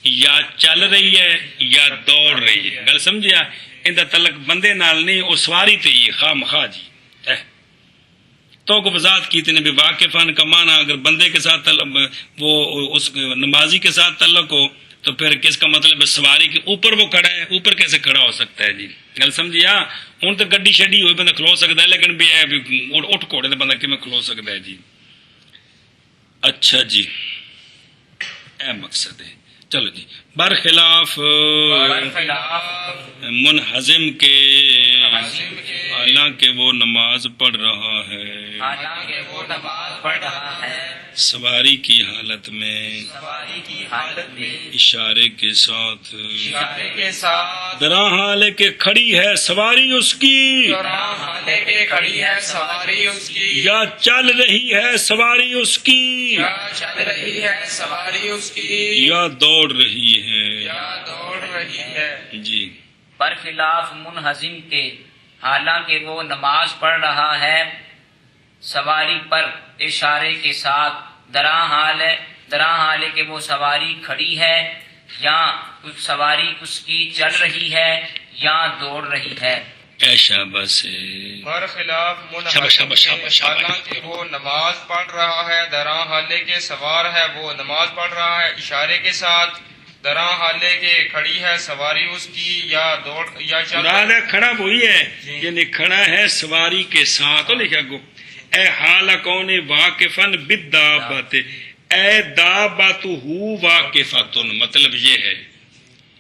یا چل رہی ہے یا دوڑ رہی ہے گل سمجھیا ان کا تعلق بندے نال نہیں وہ سواری تے ہی خواہ مخواہ جی تو کو وضاحت کی تھی بھی واقفان کا معنی اگر بندے کے ساتھ وہ اس نمازی کے ساتھ تعلق ہو تو پھر کس کا مطلب ہے سواری کے اوپر وہ کھڑا ہے اوپر کیسے کھڑا ہو سکتا ہے جی گل سمجھیا ہوں تو گڈی شڈی ہوئی بندہ کھلو سکتا ہے لیکن بھی اٹھ گھوڑے بندہ کیوں کھلو سکتا ہے جی اچھا جی اے مقصد ہے چلو جی برخلاف منہزم کے حالانکہ وہ نماز پڑھ رہا ہے حالانکہ وہ نماز پڑھ رہا ہے سواری کی حالت میں سواری کی حالت میں اشارے کے ساتھ اشارے کے ساتھ درا حال کے کھڑی ہے سواری اس کی حالے کے کھڑی ہے سواری اس کی یا چل رہی ہے سواری اس کی یا چل رہی ہے سواری اس کی یا دوڑ رہی ہے یا دوڑ رہی ہے جی برخلاف منہزم کے حالانکہ وہ نماز پڑھ رہا ہے سواری پر اشارے کے ساتھ درا حال ہے کہ وہ سواری کھڑی ہے یا سواری اس کی چل رہی ہے یا دوڑ رہی ہے اے شاباش برخلاف شاباش، منہزم شاباش، کے حالانکہ وہ نماز پڑھ رہا ہے درا حالے کے سوار ہے وہ نماز پڑھ رہا ہے اشارے کے ساتھ درا حالے کے کھڑی ہے سواری اس کی یا دوڑ یا چل مراد ہے کھڑا وہی ہے یعنی کھڑا ہے سواری کے ساتھ لکھا گو اے حال کون واقفن بالدابت اے دابتہ واقفتن مطلب یہ ہے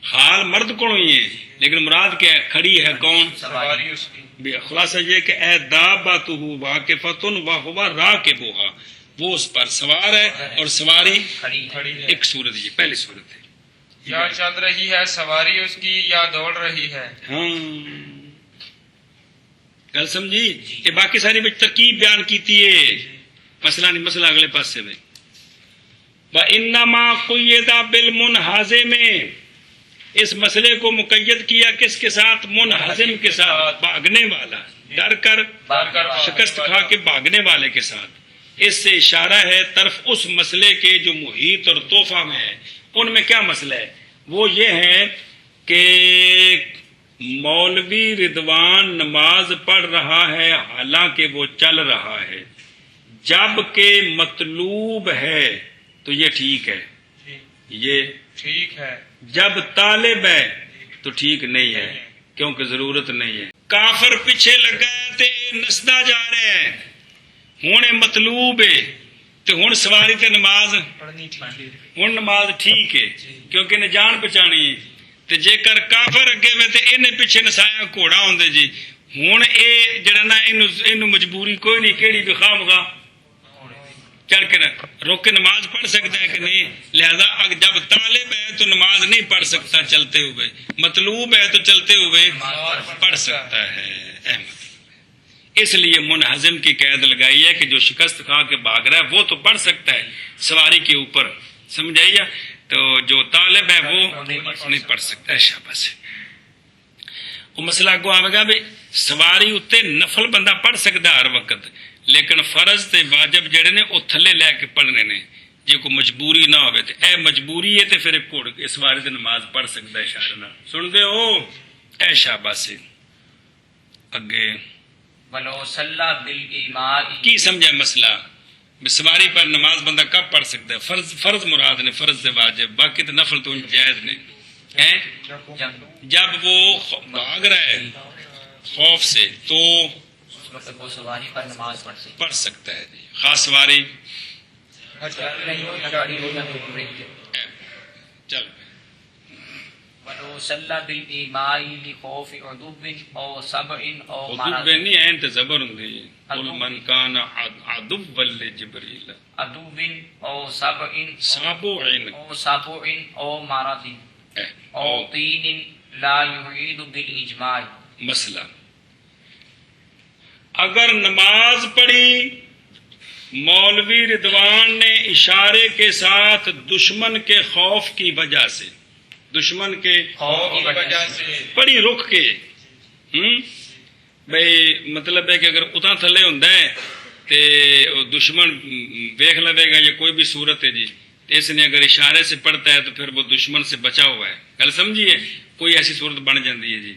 حال مرد کون ہوئی ہے لیکن مراد کیا ہے کھڑی ہے کون سواری اس کی خلاصہ یہ کہ اے دابتہ واقفتن وہو راکبھا وہ اس پر سوار ہے اور سواری کھڑی ہے ایک صورت یہ پہلی صورت ہے یا چل رہی ہے سواری اس کی یا دوڑ رہی ہے ہاں گل سمجھی یہ باقی ساری میں ترکیب بیان کیتی ہے مسئلہ نہیں مسئلہ اگلے پاس سے بھائی وَإِنَّمَا قُيِّدَ بِالْمُنْحَزِمِ اس مسئلے کو مقید کیا کس کے ساتھ منحزم کے ساتھ بھاگنے والا ڈر کر شکست کھا کے بھاگنے والے کے ساتھ اس سے اشارہ ہے طرف اس مسئلے کے جو محیط اور توفہ میں ہے ان میں کیا مسئلہ ہے وہ یہ ہے کہ مولوی رضوان نماز پڑھ رہا ہے حالانکہ وہ چل رہا ہے جب کہ مطلوب ہے تو یہ ٹھیک ہے یہ ٹھیک ہے جب طالب ہے تو ٹھیک نہیں ہے کیونکہ ضرورت نہیں ہے کافر پیچھے لگا ہے تے نسدا جا رہے ہیں ہوں مطلوب ہے تو ہوں سواری تے نماز پڑھنی ٹھیک ہے ہوں نماز ٹھیک ہے کیونکہ انہیں جان پہچانی ہے تے جے کر کافر اگے میں تے انہیں پیچھے نسایا گھوڑا ہوندے جی ہوں اے جڑا نا اینو مجبوری کوئی نہیں کیڑی بھی خواہ مخواہ چڑھ کے روک کے نماز پڑھ سکتا ہے کہ نہیں لہذا جب طالب ہے تو نماز نہیں پڑھ سکتا چلتے ہوئے مطلوب ہے تو چلتے ہوئے پڑھ سکتا ہے اس لیے منہزم کی قید لگائی ہے کہ جو شکست کھا کے بھاگ رہا ہے وہ تو پڑھ سکتا ہے سواری کے اوپر سمجھائیے تو جو طالب ہے وہ نہیں پڑھ سکتا ہے شاباش وہ مسئلہ کو آئے گا بھی سواری اتنے نفل بندہ پڑھ سکتا ہر وقت لیکن فرض تے واجب جڑے نے وہ تھلے لے کے پڑھنے نے جی کوئی مجبوری نہ ہوئے تے اے مجبوری ہے تے پھر گھوڑ کے سواری تے نماز پڑھ سکتا ہے اشارے نال سن دے ہو اے شاباش اگے ولو صلی بالایمان کی سمجھا مسئلہ سواری پر نماز بندہ کب پڑھ سکتا ہے فرض مراد نے فرض سے واجب باقی تو نفل تو جائز نہیں جب وہ بھاگ رہا ہے خوف سے تو اس وقت وہ سواری پر نماز پڑھ سکے. پڑھ سکتا ہے جی. خاص سواری چل ولو صلى بالإيماء لخوف عدو أو سبع أو حدود مرض میں نہیں ہے تو زبر ہوں گی. قل من کان عدوا لجبریل عدو أو سبع سابع أو سبع أو مرض أو طين لا يعيد بالإجماع. مسئلہ اگر نماز پڑھی مولوی رضوان نے اشارے کے ساتھ دشمن کے خوف کی وجہ سے دشمن کے خوف کی وجہ سے پڑھی رک کے بھئی مطلب ہے کہ اگر اتنا تھلے ہوندا ہے تے دشمن دیکھ لے گا یا کوئی بھی صورت ہے جی اس نے اگر اشارے سے پڑھتا ہے تو پھر وہ دشمن سے بچا ہوا ہے. گل سمجھیے کوئی ایسی صورت بن جاتی ہے جی.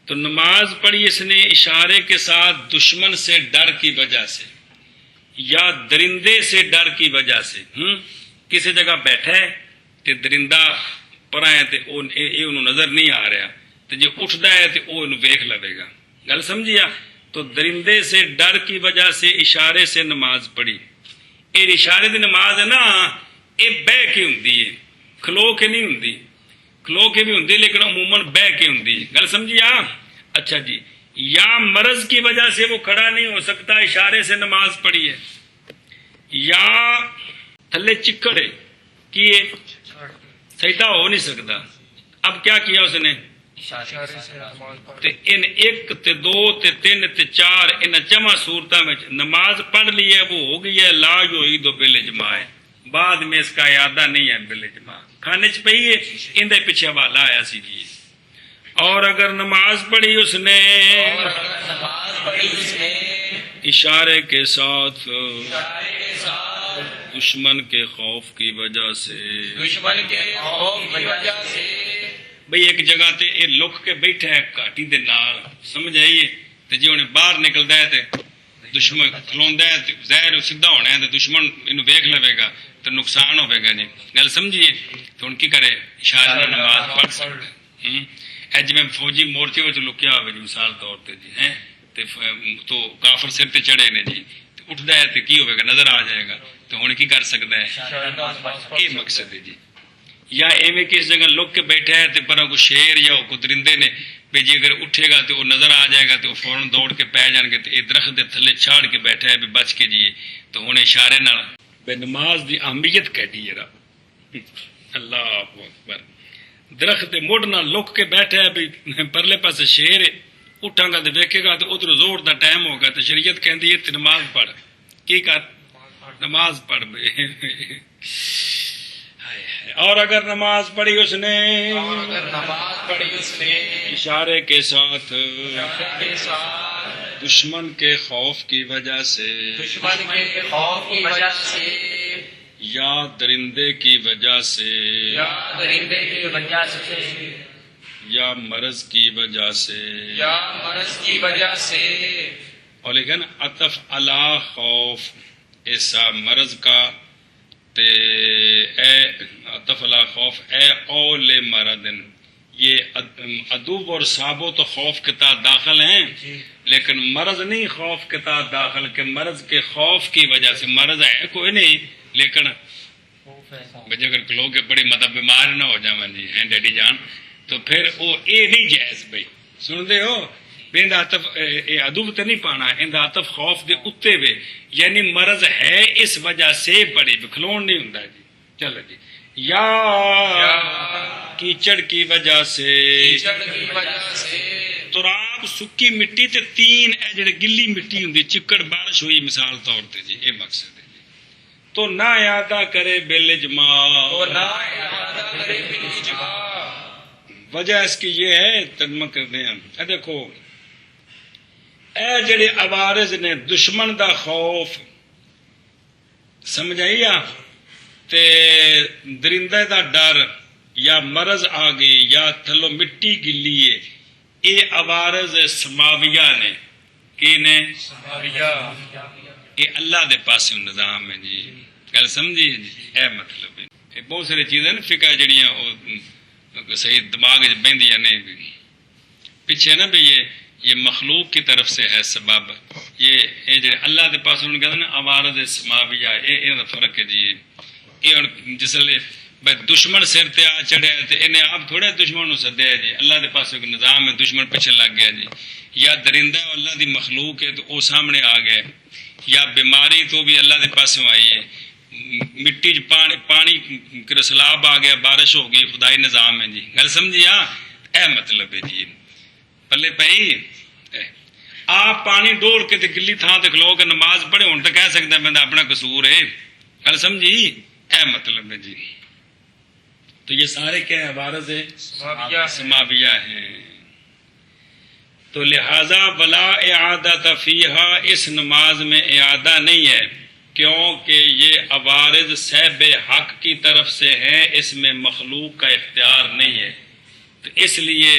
تو نماز پڑھی اس نے اشارے کے ساتھ دشمن سے ڈر کی وجہ سے یا درندے سے ڈر کی وجہ سے. کسی جگہ بیٹھا ہے تے درندہ پرا ہے تے انہوں نظر نہیں آ رہا تے جو اٹھتا ہے تے وہ انہوں ویکھ لوے گا. گل سمجھیا. تو درندے سے ڈر کی وجہ سے اشارے سے نماز پڑھی. یہ اشارے دی نماز ہے نا یہ بہ کے ہوندی ہے کھلو کے نہیں ہوندی. کھلو کے بھی ہوندی لیکن عموماً بہ کے ہوندی. گل سمجھیا. اچھا جی. یا مرض کی وجہ سے وہ کھڑا نہیں ہو سکتا اشارے سے نماز پڑھی ہے یا تھلے چکڑ ہے کیے سجدہ ہو نہیں سکتا. اب کیا کیا اس نے تے ان ایک تے دو تے تین تے چار ان جمع صورتوں میں نماز پڑھ لی ہے وہ ہو گئی ہے لا یعید بالاجماع. بعد میں اس کا اعادہ نہیں ہے بالاجماع. کھانے چ پئی ہے اندے پیچھے حوالہ آیا سی جی. اور اگر نماز پڑھی اس نے اشارے کے ساتھ دشمن کے خوف کی وجہ سے بھئی ایک جگہ تے یہ لک کے بیٹھا ہے گھاٹی دے نال سمجھ آئیے تے جی انہیں باہر نکلدا ہے تے دشمن کھلوندا ہے تے ظاہر سیدھا ہونا ہے تے دشمن انہوں ویکھ لے گا تے نقصان ہوے گا جی. گل سمجھیے. تو ان کی کرے اشارے نال نماز پڑھ سکتا ہے. اج میں فوجی مورچے وچ لکیا ہوئے جی مثال طور تے جی ہیں تے تو کافر سر تے چڑھے نے جی اٹھدا ہے تے کی ہوے گا نظر آ جائے گا تو ہن کی کر سکتا ہے. یہ مقصد ہے جی. یا ایویں کس جگہ لک کے بیٹھا ہے تے پر کو شیر یا کو درندے نے بھی جی اگر اٹھے گا تو وہ نظر آ جائے گا تو فوراً دوڑ کے پی جان گے. تو یہ درخت دے تھلے چھاڑ کے بیٹھا ہے بھی بچ کے جیے. تو ہن اشارے نال بے نماز دی اہمیت کہتی ہے. اللہ اکبر. درخت دے مڑ نال لک کے بیٹھا ہے بھی پرلے پاسے شیر ہے اٹھاں گا تو ویکھے گا تو ادھر زور دا ٹائم ہوگا تو شریعت کہندی ہے نماز پڑھ. کی کر نماز پڑھ بے. اور اگر نماز پڑھی اس نے اشارے کے ساتھ دشمن کے خوف کی وجہ سے یا درندے کی وجہ سے یا مرض کی وجہ سے اور لیکن عطف علی خوف ایسا مرض کا تے اے عطف علی خوف اے اول مردن. یہ عدو اور صابو تو خوف کے تحت داخل ہیں لیکن مرض نہیں خوف کے تحت داخل کہ مرض کے خوف کی وجہ سے. مرض ہے کوئی نہیں لیکن اگر لوگ بڑی مطلب بیمار نہ ہو جائیں جی ہیں ڈیڈی جان تو پھر وہ یہ نہیں جائز. بھائی سن دے ہو ادب تو نہیں پانا اندا عطف خوف دے اتے وے یعنی مرض ہے اس وجہ سے بڑی کھلون نہیں ہوندا جی. چلو جی. یا کیچڑ کی وجہ سے تراب سکی مٹی تے تین اے جڑے گلی مٹی ہوندی چکڑ بارش ہوئی مثال طور تے جی اے مقصد ہے جی. تو نہ اعادہ کرے بالاجماع. وجہ اس کی یہ ہے ترجمہ کر دیں ہم. دیکھو اے جڑے عوارض نے دشمن دا خوف سمجھ آئی تے درندے دا ڈر یا مرض آ گئی یا تھلو مٹی گلی ہے یہ عوارض سماویہ نے کی نے یہ اللہ دے پاس نظام ہے جی. گل سمجھی جی. اے مطلب ہے بہت ساری چیزیں نا فقہ جڑیاں صحیح دماغ بہندیاں نہیں پیچھے نا بھی یہ یہ مخلوق کی طرف سے ہے سبب. یہ جو اللہ دے پاس انہوں نے کہا نا عوارض سماویہ، یہ فرق ہے جی. یہ جس لئے دشمن سر تے آ چڑھے تے انہیں آپ تھوڑے دشمن نو سدیا جی. اللہ دے پاس ایک نظام ہے، دشمن پیچھے لگ گیا جی. یا درندہ اللہ دی مخلوق ہے تو وہ سامنے آ گئے، یا بیماری تو بھی اللہ دے پاس آئی ہے. مٹی پانی سیلاب آ گیا، بارش ہو گئی، خدائی نظام ہے جی. گل سمجھی؟ اے مطلب ہے جی. پلے پئی آپ پانی ڈول کے تے گلی تھان تے کھلو کے نماز پڑھے ہوں تو کہہ سکتا بندہ اپنا قصور ہے. گل سمجھی؟ اے مطلب ہے جی. تو یہ سارے کیا ہے؟ عوارض سماویہ ہیں. تو لہذا ولا اعادہ فیہا، اس نماز میں اعادہ نہیں ہے، کیونکہ یہ عوارض صاحب حق کی طرف سے ہیں، اس میں مخلوق کا اختیار نہیں ہے. تو اس لیے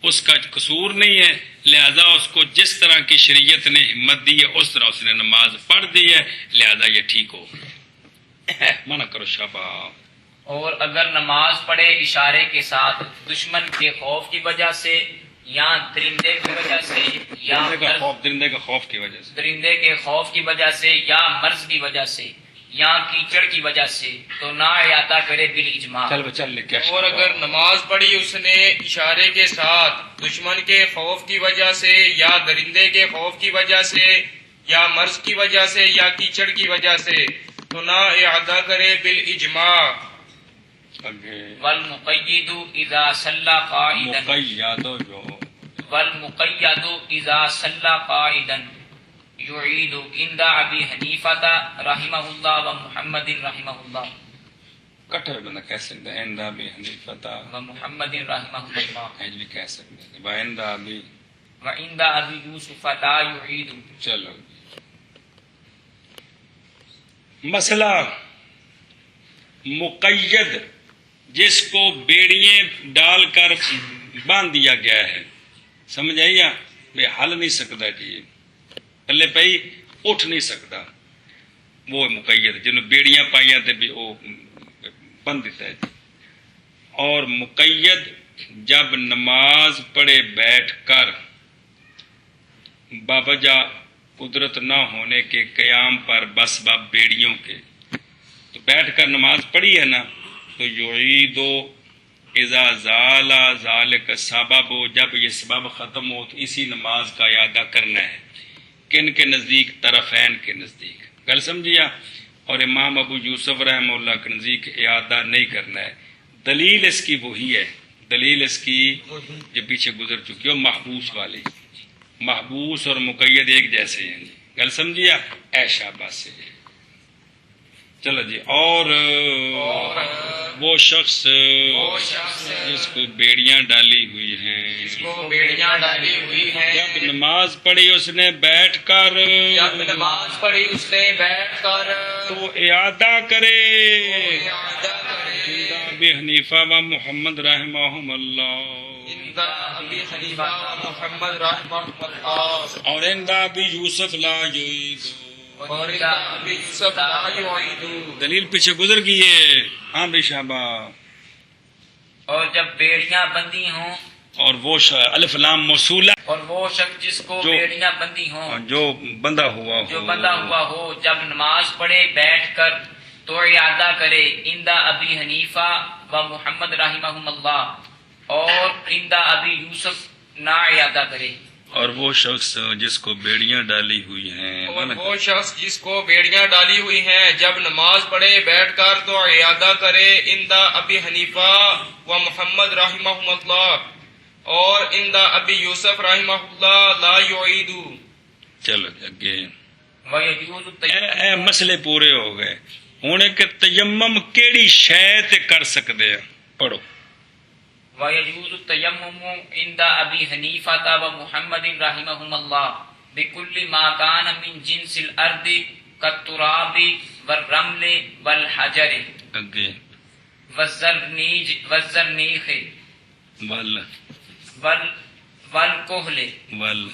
اس کا قصور نہیں ہے، لہذا اس کو جس طرح کی شریعت نے ہمت دی ہے اس طرح اس نے نماز پڑھ دی ہے، لہذا یہ ٹھیک ہو. منع کرو شاباش. اور اگر نماز پڑھے اشارے کے ساتھ دشمن کے خوف کی وجہ سے یا درندے کی وجہ سے یا درندے کے خوف کی وجہ سے، درندے کے خوف کی وجہ سے یا مرض کی وجہ سے یا کیچڑ کی وجہ سے، تو نہ اعادہ کرے بالاجماع. چل لے کیا. اور اگر نماز پڑھی اس نے اشارے کے ساتھ دشمن کے خوف کی وجہ سے یا درندے کے خوف کی وجہ سے یا مرض کی وجہ سے یا کیچڑ کی وجہ سے، تو نہ اعادہ کرے بالاجماع. والمقید اذا صلى قائدا والمقید اذا صلى قائدا يعيد عند ابي حنیفہ رحمہ اللہ و محمد رحمہ اللہ. کٹر بندہ کہہ سکتا ہے عند ابی حنیفہ و محمد رحمہ اللہ، ایج بھی کہہ سکتے ہیں عند ابی و عند ابی یوسف لا يعيد. چلو مسئلہ مقید جس کو بیڑیاں ڈال کر باندھ دیا گیا ہے، سمجھ آئی؟ بے ہل نہیں سکتا جی، پلے پئی اٹھ نہیں سکتا، وہ مقید جنہوں بیڑیاں پائیاں تے بھی وہ بند دیتا ہے. اور مقید جب نماز پڑھے بیٹھ کر باوجہ قدرت نہ ہونے کے قیام پر بسبب بیڑیوں کے، تو بیٹھ کر نماز پڑھی ہے نا، تو یعیدو اذا زال ذالک سبب، جب یہ سبب ختم ہو تو اسی نماز کا اعادہ کرنا ہے. کن کے نزدیک؟ طرفین کے نزدیک. گل سمجھیا؟ اور امام ابو یوسف رحمہ اللہ کے نزدیک اعادہ نہیں کرنا ہے. دلیل اس کی وہی ہے، دلیل اس کی جو پیچھے گزر چکی ہو، محبوس والی. محبوس اور مقید ایک جیسے ہیں جی. گل سمجھیا؟ اے شاباش سے. چلو جی. اور وہ شخص جس کو بیڑیاں ڈالی ہوئی ہیں، بیڑیاں ڈالی ہوئی ہیں، جب نماز پڑھی اس نے بیٹھ کر، جب نماز پڑھی اس نے بیٹھ کر، تو اعادہ کرے. اعادہ کرے. ابی حنیفہ و محمد رحمہم اللہ، عند ابی حنیفہ و محمد رحمہ اللہ، اور عند ابی یوسف لا یعید. اور عند ابی یوسف لا یعید. دلیل پیچھے گزر گئی ہے. ہاں بے شابہ. اور جب بیڑیاں بندی ہوں، اور وہ الف لام موصولہ، اور وہ شخص جس کو جو بیڑیاں بندی ہوں، جو بندہ ہوا جو بندہ ہوا ہو، جب نماز پڑھے بیٹھ کر تو اعادہ کرے. عند ابی حنیفہ و محمد رحمہم اللہ، اور عند ابی یوسف نہ اعادہ کرے. اور وہ شخص جس کو بیڑیاں ڈالی ہوئی ہیں، اور وہ شخص جس کو بیڑیاں ڈالی ہوئی ہیں، جب نماز پڑھے بیٹھ کر تو اعادہ کرے. عند ابی حنیفہ و محمد رحمہم اللہ، اور عند ابی یوسف رحمہ اللہ لا یعید. چلو اگے. وَيَجُوزُ التَّيَمُّمُ، اے مسئلے پورے ہو گئے. ہوں کہ تیمم کیڑی شے تے کر سکتے ہیں؟ پڑھو. وَيَجُوزُ التَّيَمُّمُ عِنْدَ أَبِي حَنِيفَةَ وَمُحَمَّدٍ رَحِمَهُمَ اللَّهُ بِكُلِّ مَا كَانَ مِنْ جِنْسِ الْأَرْضِ كَالتُّرَابِ وَالرَّمْلِ وَالْحَجَرِ اگے. وَالزَّرْنِيخِ وَالْكُحْلِ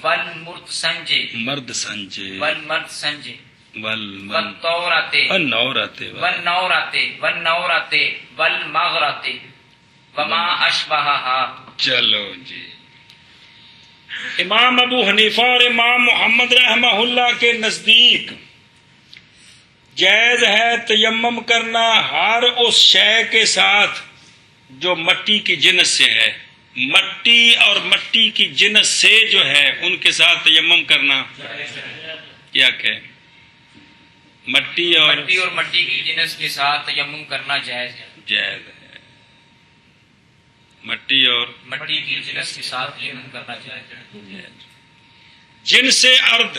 وَالْمُرْدْسَنْجِ مرد سنجے وَالْمَرْدْسَنْجِ والنورات وَالنَّوْرَةِ وَالْمَغْرَةِ وَمَا أَشْبَهَهَا. چلو جی. امام ابو حنیفہ اور امام محمد رحمہ اللہ کے نزدیک جائز ہے تیمم کرنا ہر اس شے کے ساتھ جو مٹی کی جنس سے ہے. مٹی اور مٹی کی جنس سے جو ہے ان کے ساتھ تیمم کرنا کیا کہ مٹی اور مٹی کی جنس کے ساتھ تیمم کرنا جائز ہے. جائز ہے. مٹی اور مٹی کی جنس کے ساتھ تیمم کرنا جائز ہے. جن سے ارد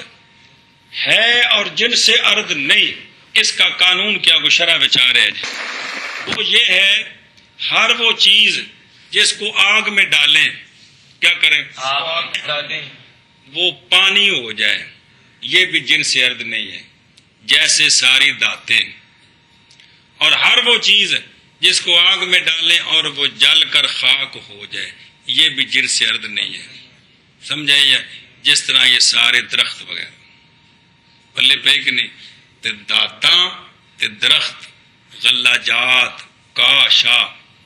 ہے اور جن سے ارد نہیں، اس کا قانون کیا گشرہ بچار ہے جی. وہ یہ ہے ہر وہ چیز جس کو آگ میں ڈالیں کیا کریں؟ آگ ڈالیں وہ پانی ہو جائے، یہ بھی جن سے ارد نہیں ہے. جیسے ساری داتیں. اور ہر وہ چیز جس کو آگ میں ڈالیں اور وہ جل کر خاک ہو جائے، یہ بھی جن سے ارد نہیں ہے. سمجھائیے؟ جس طرح یہ سارے درخت وغیرہ پلے پہ کہ نہیں، تے داتاں تے درخت غلہ جات کا شا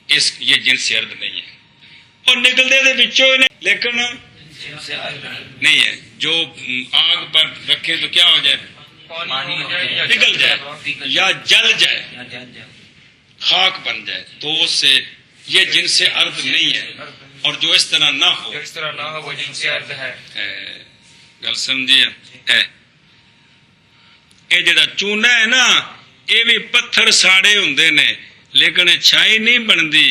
یہ جن سے ارد نہیں ہے. اور نکلتے دے بچوں لیکن نہیں ہے. جو آگ پر رکھیں تو کیا ہو جائے؟ نکل جائے یا جل جائے، خاک بن جائے. تو اس سے یہ جن سے ارد نہیں ہے. اور جو اس طرح نہ ہو وہ جن سے ارد ہے. گل سمجھیے؟ یہ جڑا چونا ہے نا، یہ بھی پتھر ساڑے ہوندے نے لیکن چھائی نہیں بنتی،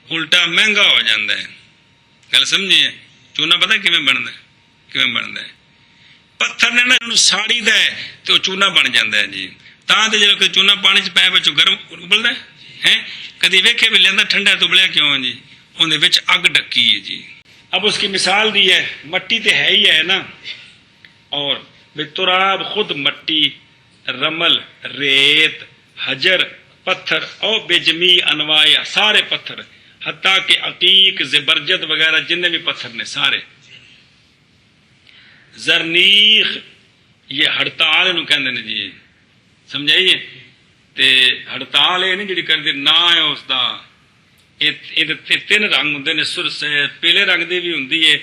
الٹا مہنگا ہو جاتا ہے. گل سمجھیے؟ چونا پتہ کیویں بنتا ہے؟ پتھر نے نا ساڑی دا ہے تو وہ چونا بن جاتا ہے جی. تاں تے جب چونا پانی چ پایا بچوں گرم ابلدا ہے، کدی ویکھے بھی لینا ٹھنڈا تو ابلیا کیوں ہے جی؟ اندر وچ اگ ڈکی ہے جی. اب اس کی مثال دی ہے، مٹی تے ہے ہی ہے نا، اور تراب خود مٹی، رمل، ریت، حجر، پتھر اور بےجمی انواع سارے پتھر، حتیٰ کہ عقیق، زبرجد وغیرہ جتنے بھی پتھر نے سارے. زرنیخ یہ ہڑتال نو کہندے نے جی. سمجھائیے؟ تے ہڑتال یہ نہیں جڑی کردی نا ہے اس دا. یہ تین رنگ ہوندے نے، پیلے رنگ دی بھی ہوندی ہے،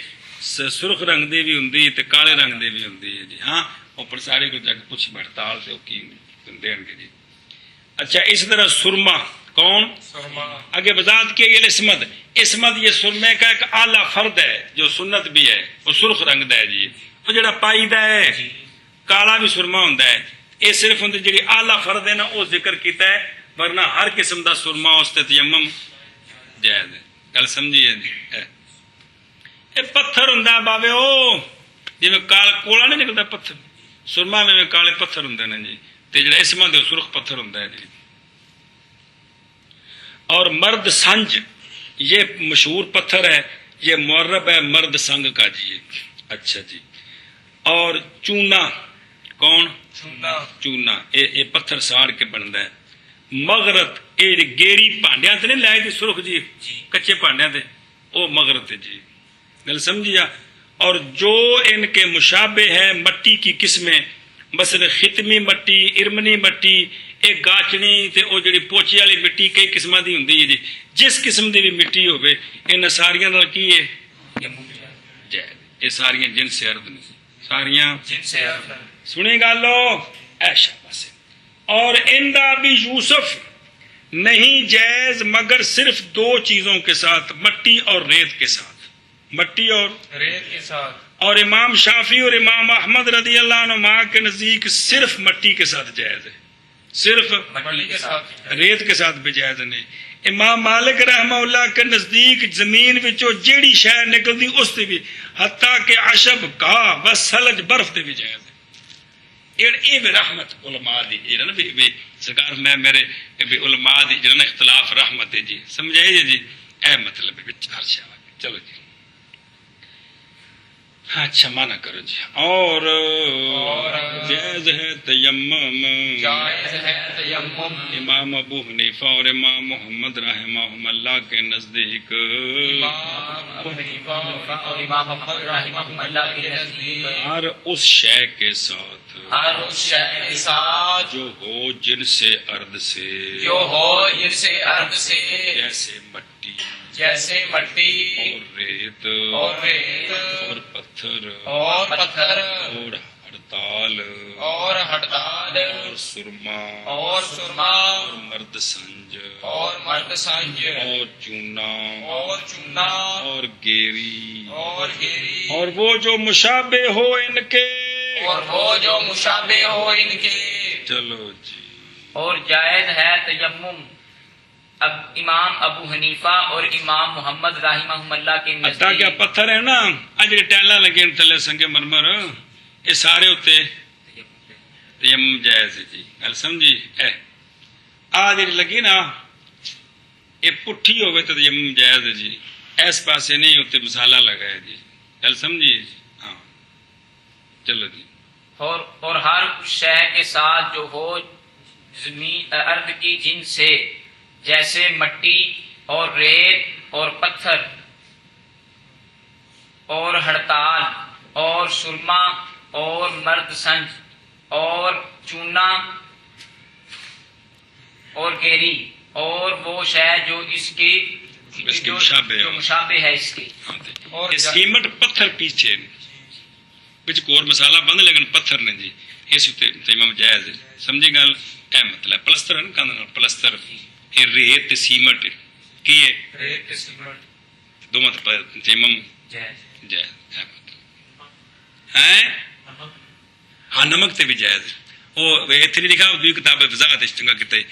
سرخ رنگ دی بھی ہوندی تے کالے رنگ دی بھی ہوندی ہے جی. ہاں اوپر سارے کو جگ پوچھ ہڑتال تے کی دین گے جی. اچھا اس طرح سرما، کون؟ آگے وضاحت کی یہ عصمت. عصمت یہ سرمے کا ایک اعلیٰ فرد ہے جو سنت بھی ہے، وہ سرخ رنگ دا ہے جی. وہ جڑا پائی دا ہے کالا بھی سرما ہوندا ہے. یہ صرف ہوں جی اعلیٰ فرد ہے نا وہ ذکر کیتا ہے، ورنہ ہر قسم دا سرما اس تے تیمم جائز ہے. گل سمجھیے جی؟ یہ پتھر ہوندا باوے او جی کولا نہیں نکلتا پتھر، سرما میں کالے پتھر ہوندے نے جی. تے جڑا اسما دے سرخ پتھر ہوندا ہے جی. اور مرد سنج یہ مشہور پتھر ہے، یہ معرب ہے مرد سنگ کا جی. اچھا جی. اور چونا، کون؟ چونا یہ پتھر ساڑ کے بنتا ہے. مغرت یہ گیری پانڈیا تے نہیں لائے دی سرخ جی، کچے پانڈیا تے وہ مغرت ہے جی. گل سمجھیا؟ اور جو ان کے مشابہ ہے مٹی کی قسمیں، مثلا ختمی مٹی، ارمنی مٹی، ایک گاچنی تے او جڑی پوچے والی مٹی کئی قسم دی ہوندی ہے جی. جس قسم دی بھی مٹی ہوے ان ساریاں نال کی ہے جائز. یہ ساریاں جن سے ارد نہیں، ساریاں جن سے ارد. سنی گالو ایشا پاسے. اور اندا بھی یوسف نہیں جائز مگر صرف دو چیزوں کے ساتھ، مٹی اور ریت کے ساتھ. مٹی اور ریت کے ساتھ. اور امام شافعی اور امام احمد رضی اللہ عنہ کے نزدیک صرف مٹی کے ساتھ جائز ہے، صرف مٹی کے ساتھ، ریت کے ساتھ بھی جائز نہیں. امام مالک رحمہ اللہ کے نزدیک زمین وچوں جیڑی شے نکلدی اس تے بھی، حتیٰ کہ عشب گھاہ و سلج برف تے بھی جائز ہے. یہ بھی رحمت علماء دی نا بھی سرکار میں میرے بھی علماء دی جڑا اختلاف رحمت ہے جی. سمجھائیے جی؟ اے مطلب چار شاہ. چلو جی اچھا مانا کرو جی. اور جائز ہے تیمم، امام ابو حنیفہ اور امام محمد رحمہ اللہ کے نزدیک ہر اس شے کے ساتھ جو ہو جن سے ارد سے، جیسے مٹی جیسے مٹی اور ریت اور ریت اور پتھر پتھر اور پتھر اور ہڑتال اور ہڑتال اور سرما اور سرما اور مرد سنج اور مرد سنج اور چونا اور چونا اور گیری اور گیری اور وہ جو مشابہ ہو ان کے. اور وہ جو مشابہ ہو ان کے. چلو جی. اور جائز ہے تیمم امام ابو حنیفہ اور امام محمد رحمہ اللہ کے اتا کیا نزدیک. پتھر ہے نا اج ٹائلاں لگے تھلے سنگے مرمر یہ سارے اتنے تیمم جائز ہے جی. گل سمجھی اے آ جی لگی نا یہ پٹھی ہوئے تو تیمم جائز ہے جی. اس پاسے نہیں ہوتے مسالہ لگا ہے جی. گل سمجھی ہاں چلو جی. اور ہر شے کے ساتھ جو ہو زمین ارض کی جن سے جیسے مٹی اور ریت اور پتھر اور ہڑتال اور سرما اور مرد سنج اور چونا اور گیری اور وہ شے جو اس کی اس کے مشابہ جو ہو. مشابہ ہے اس کی. اور یہ سیمنٹ پتھر پیچھے بچ کو اور مسالہ بند لیکن پتھر نے جی اس تیمم جائز ہے. سمجھی گل اے مطلب پلستر ہے نا کاندھ پلستر یہ ریت سیمنٹ کی ہے ریت سیمنٹ دو مطلب تیمم جائز. جائز ہے. ہاں نمک تے بھی جائز. وہ اتنے لکھا دوی کتاب وضاحت چنگا کیتے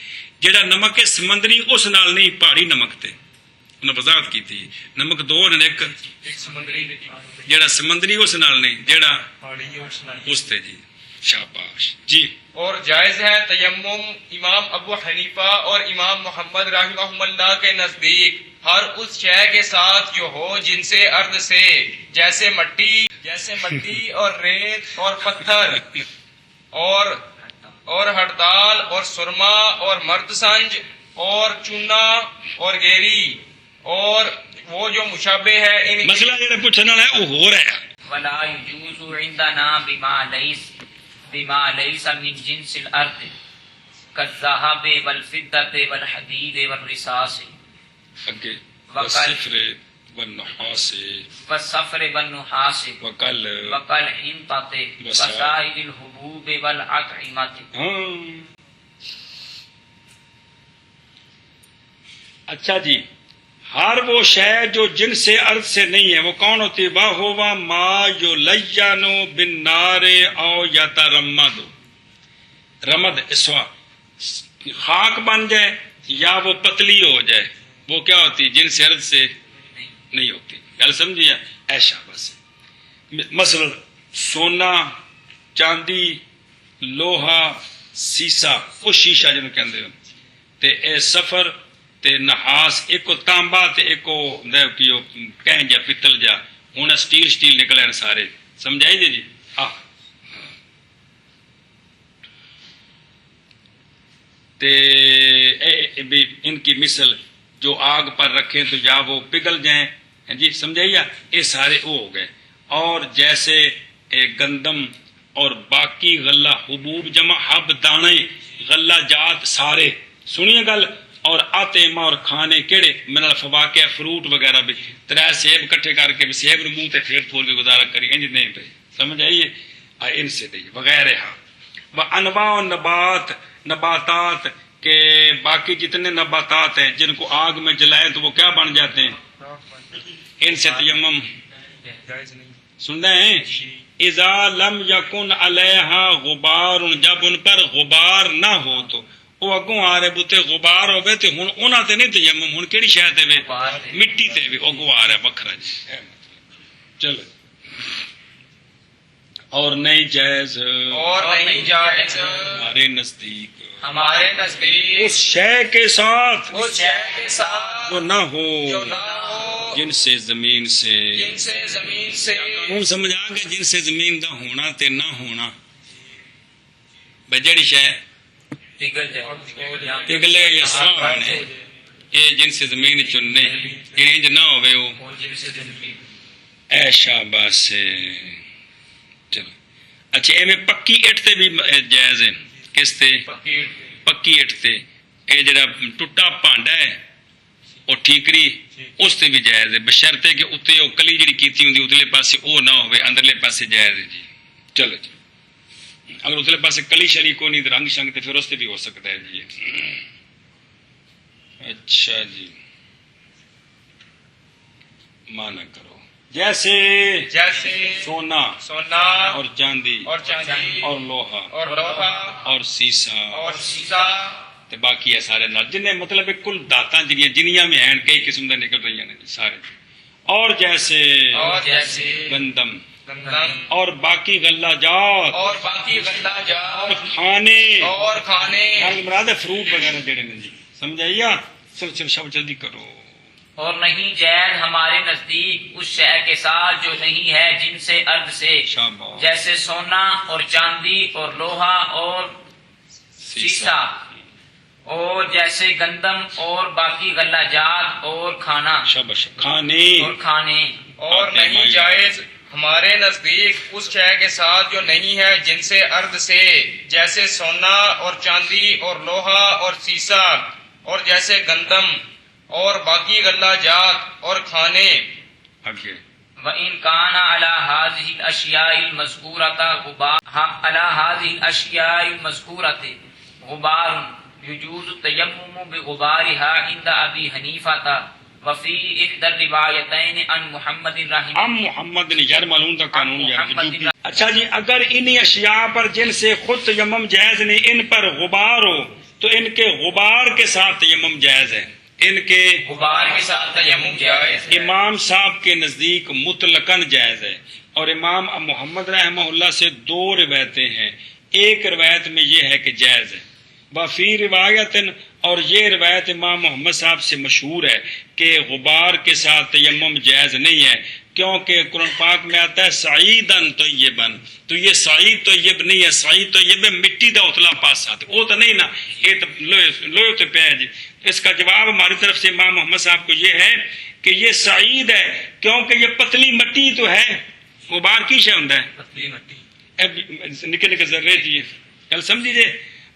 جہاں نمک ہے سمندری اس نال نہیں پہاڑی نمک تے انہیں وضاحت کی تھی. نمک دو نے ایک ایک سمندری جہاں سمندری اس نال نہیں جہاں پہاڑی اس نال. اس تے جی. شاباش جی. اور جائز ہے تیمم امام ابو حنیفہ اور امام محمد رحمہ اللہ کے نزدیک ہر اس شے کے ساتھ جو ہو جن سے ارض سے جیسے مٹی اور ریت اور پتھر اور ہڑتال اور سرما اور مرد سنج اور چونا اور گیری اور وہ جو مشابہ ہے ان مسئلہ جڑا پوچھنے والا ہے وہ ہو رہا ہے. ولا يجوز عندنا بما ليس من جنس الارض كالذهب والفضة والحديد والرصاص اگے والصفر والنحاس والصفر والنحاس وقل والحنطة وسائر الحبوب والأطعمة. ہاں. اچھا جی. ہر وہ شے جو جن سے ارض سے نہیں ہے وہ کون ہوتی ہے؟ واہ ما جو لیانو بن نارے او یا رمد رمد اسوا خاک بن جائے یا وہ پتلی ہو جائے وہ کیا ہوتی ہے؟ جن سے ارض سے نہیں ہوتی. گل سمجھیا ایشا بس. مثلا سونا چاندی لوہا سیسا وہ شیشہ جنوں کہندے ہو تے اے سفر تے نحاس ایک کو تانبا تے ایک کو کیو کہیں جا پتل جا ہن سٹیل نکلے ہیں سارے. سمجھائی جی. تے اے ان کی مثل جو آگ پر رکھیں تو یا وہ پگھل جائیں جی. سمجھائیے یہ سارے وہ ہو گئے. اور جیسے گندم اور باقی غلہ حبوب جمع حب دانے غلہ جات سارے سنیے گل. اور آتےما اور کھانے کیڑے من الفواکہ فروٹ وغیرہ بھی 3 سیب کٹھے کر کے سیب منہ تے پھیر پھول کے گزارا کری انج نہیں پہ. سمجھ آئیے ان سے دے وغیرہ. وہ انواع نباتات کے باقی جتنے نباتات ہیں جن کو آگ میں جلائیں تو وہ کیا بن جاتے ہیں؟ ان سے تیمم سن رہے ہیں. اذا لم یکن علیہا غبار جب ان پر غبار نہ ہو تو وہ اگوں آ رہے بوتے غبار ہو گئے تو ہوں انہوں تے نہیں تیمم ہوں کیڑی شاید ہے مٹی تے بھی اگوں آ رہا ہے بکھرا جی. چلو اور نہیں جائز ہمارے نزدیک اس شے کے ساتھ وہ نہ ہو جن سے زمین سے ہوں سمجھا گے جن سے زمین دا ہونا تے نہ ہونا بجڑی شے پگھلے یا سانے یہ جن سے زمین چننے انج نہ ہوئے وہ ایشا بس. چلو اچھا ایویں پکی اٹ تے بھی جائز ہے. کس تے؟ پکی اٹ تے. اے جڑا ٹوٹا بھانڈا ہے وہ ٹھیکری اس تے بھی جائز ہے، بشرطے کہ اتنے وہ کلی جڑی کیتی ہوندی اتلے پاسے وہ نہ ہوئے، اندرلے پاسے جائز ہے جی۔ چلو جی، اگر اتلے پاسے کلی شری کو نہیں تو رنگ شنگ تو پھر اس سے بھی ہو سکتا ہے جی۔ اچھا جی، مانا کرو جیسے سونا اور چاندی اور لوہا اور سیسا تے باقی ہے سارے نال جنہیں مطلب ہے کل داتاں جنیاں میں ہیں کئی قسم دے نکل رہی ہیں سارے، اور جیسے گندم اور باقی غلہ جات اور کھانے مراد ہے فروٹ وغیرہ جڑے نے جی، سمجھائیے؟ سب جلدی کرو۔ اور نہیں جائز ہمارے نزدیک اس شے کے ساتھ جو نہیں ہے جن سے ارد سے، جیسے سونا اور چاندی اور لوہا اور سیسا، اور جیسے گندم اور باقی غلہ جات اور کھانا کھانے اور نہیں جائز ہمارے نزدیک اس شے کے ساتھ جو نہیں ہے جن سے ارد سے، جیسے سونا اور چاندی اور لوہا اور سیسا، اور جیسے گندم اور باقی غلہ جات اور کھانے۔ وَإِنْ كَانَ عَلَى هَذِهِ الْأَشْيَاءِ الْمَذْكُورَةِ غُبَارٌ يُجُوزُ التَّيَمُّمُ بِغُبَارِهَا عِنْدَ أَبِي حَنِيفَةَ وَفِي إِحْدَى الرِّوَایَتَيْنِ عَنْ مُحَمَّدٍ محمد نے یار معلوم تھا قانون یار۔ اچھا جی، اگر انہی اشیاء پر جن سے خود تیمم جائز نہیں ان پر غبار ہو تو ان کے غبار کے ساتھ تیمم جائز ہے، ان کے غبار کے ساتھ تیمم جائز ہے۔ امام صاحب کے نزدیک مطلقاً جائز ہے، اور امام محمد رحمہ اللہ سے دو روایتیں ہیں، ایک روایت میں یہ ہے کہ جائز ہے، وفی روایت، اور یہ روایت امام محمد صاحب سے مشہور ہے کہ غبار کے ساتھ تیمم جائز نہیں ہے، کیونکہ قرآن پاک میں آتا ہے سعیدن طیبن، تو یہ سعید طیب نہیں ہے، سعید طیب مٹی دا اتلا پاس آتا وہ تو نہیں نا، یہ تو لوہے تو پہ جی۔ اس کا جواب ہماری طرف سے امام محمد صاحب کو یہ ہے کہ یہ سعید ہے کیونکہ یہ پتلی مٹی تو ہے، غبار کی شے ہوندا ہے نکے نکے ذرے جی، گل سمجھیے؟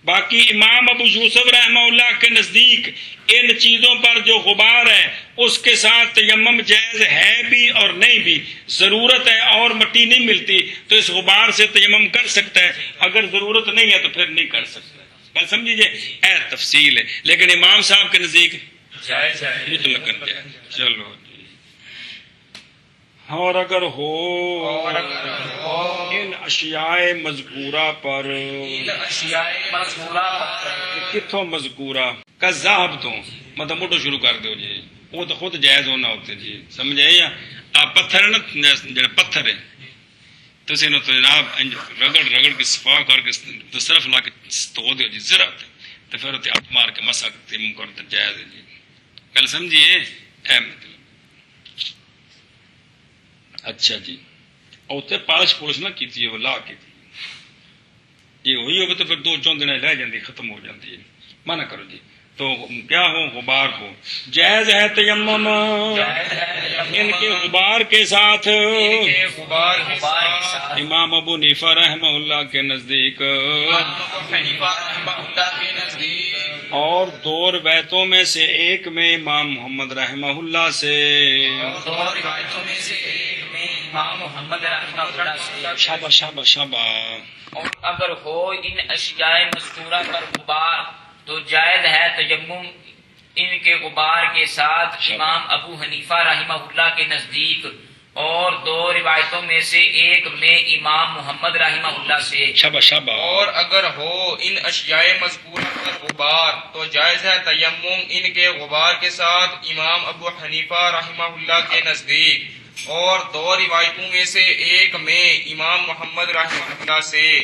باقی امام ابو یوسف رحمہ اللہ کے نزدیک ان چیزوں پر جو غبار ہے اس کے ساتھ تیمم جائز ہے بھی اور نہیں بھی، ضرورت ہے اور مٹی نہیں ملتی تو اس غبار سے تیمم کر سکتا ہے، اگر ضرورت نہیں ہے تو پھر نہیں کر سکتا، بات سمجھیے؟ اے تفصیل ہے، لیکن امام صاحب کے نزدیک مطلقاً جائز۔ چلو جی، اور اگر ہو ان اشیاء مذکورہ پر، کتوں مذکورہ کا ذہب تو مطلب موٹو شروع کر دو جی، وہ تو خود جائز ہونا ہوتے جی، سمجھے؟ یا آپ پتھر ہے نا جڑا پتھر ہے تو جناب رگڑ کے صفا کر کے تو صرف لا کے دھو دو جی ذرا تو پھر ہاتھ مار کے مسا تیمم کر تو جائز ہے جی، گل سمجھیے؟ اے مطلب اچھا جی، اور اتنے پالش پولش نہ کی وہ لا کے یہ ہوئی ہوگی تو پھر دو چون دن رہ جاتی ختم ہو جاتی ہے، منع کرو جی۔ تو کیا ہو غبار ہو جائز ہے تیمم ان کے غبار کے ساتھ، امام ابو حنیفہ رحمہ اللہ کے نزدیک، اور دو روایتوں میں سے ایک میں امام محمد رحمہ اللہ سے، شابہ شابہ شابہ۔ اور اگر ہو ان اشیاء مذکورہ پر غبار تو جائز ہے تیمم ان کے غبار کے ساتھ امام ابو حنیفہ رحمہ اللہ کے نزدیک، اور دو روایتوں میں سے ایک میں امام محمد رحمہ اللہ سے، شابہ شابہ۔ اور اگر ہو ان اشیاء مذکورہ پر غبار تو جائز ہے تیمم ان کے غبار کے ساتھ امام ابو حنیفہ رحمہ اللہ کے نزدیک، اور دو روایتوں میں سے ایک میں امام محمد رحمہ اللہ سے۔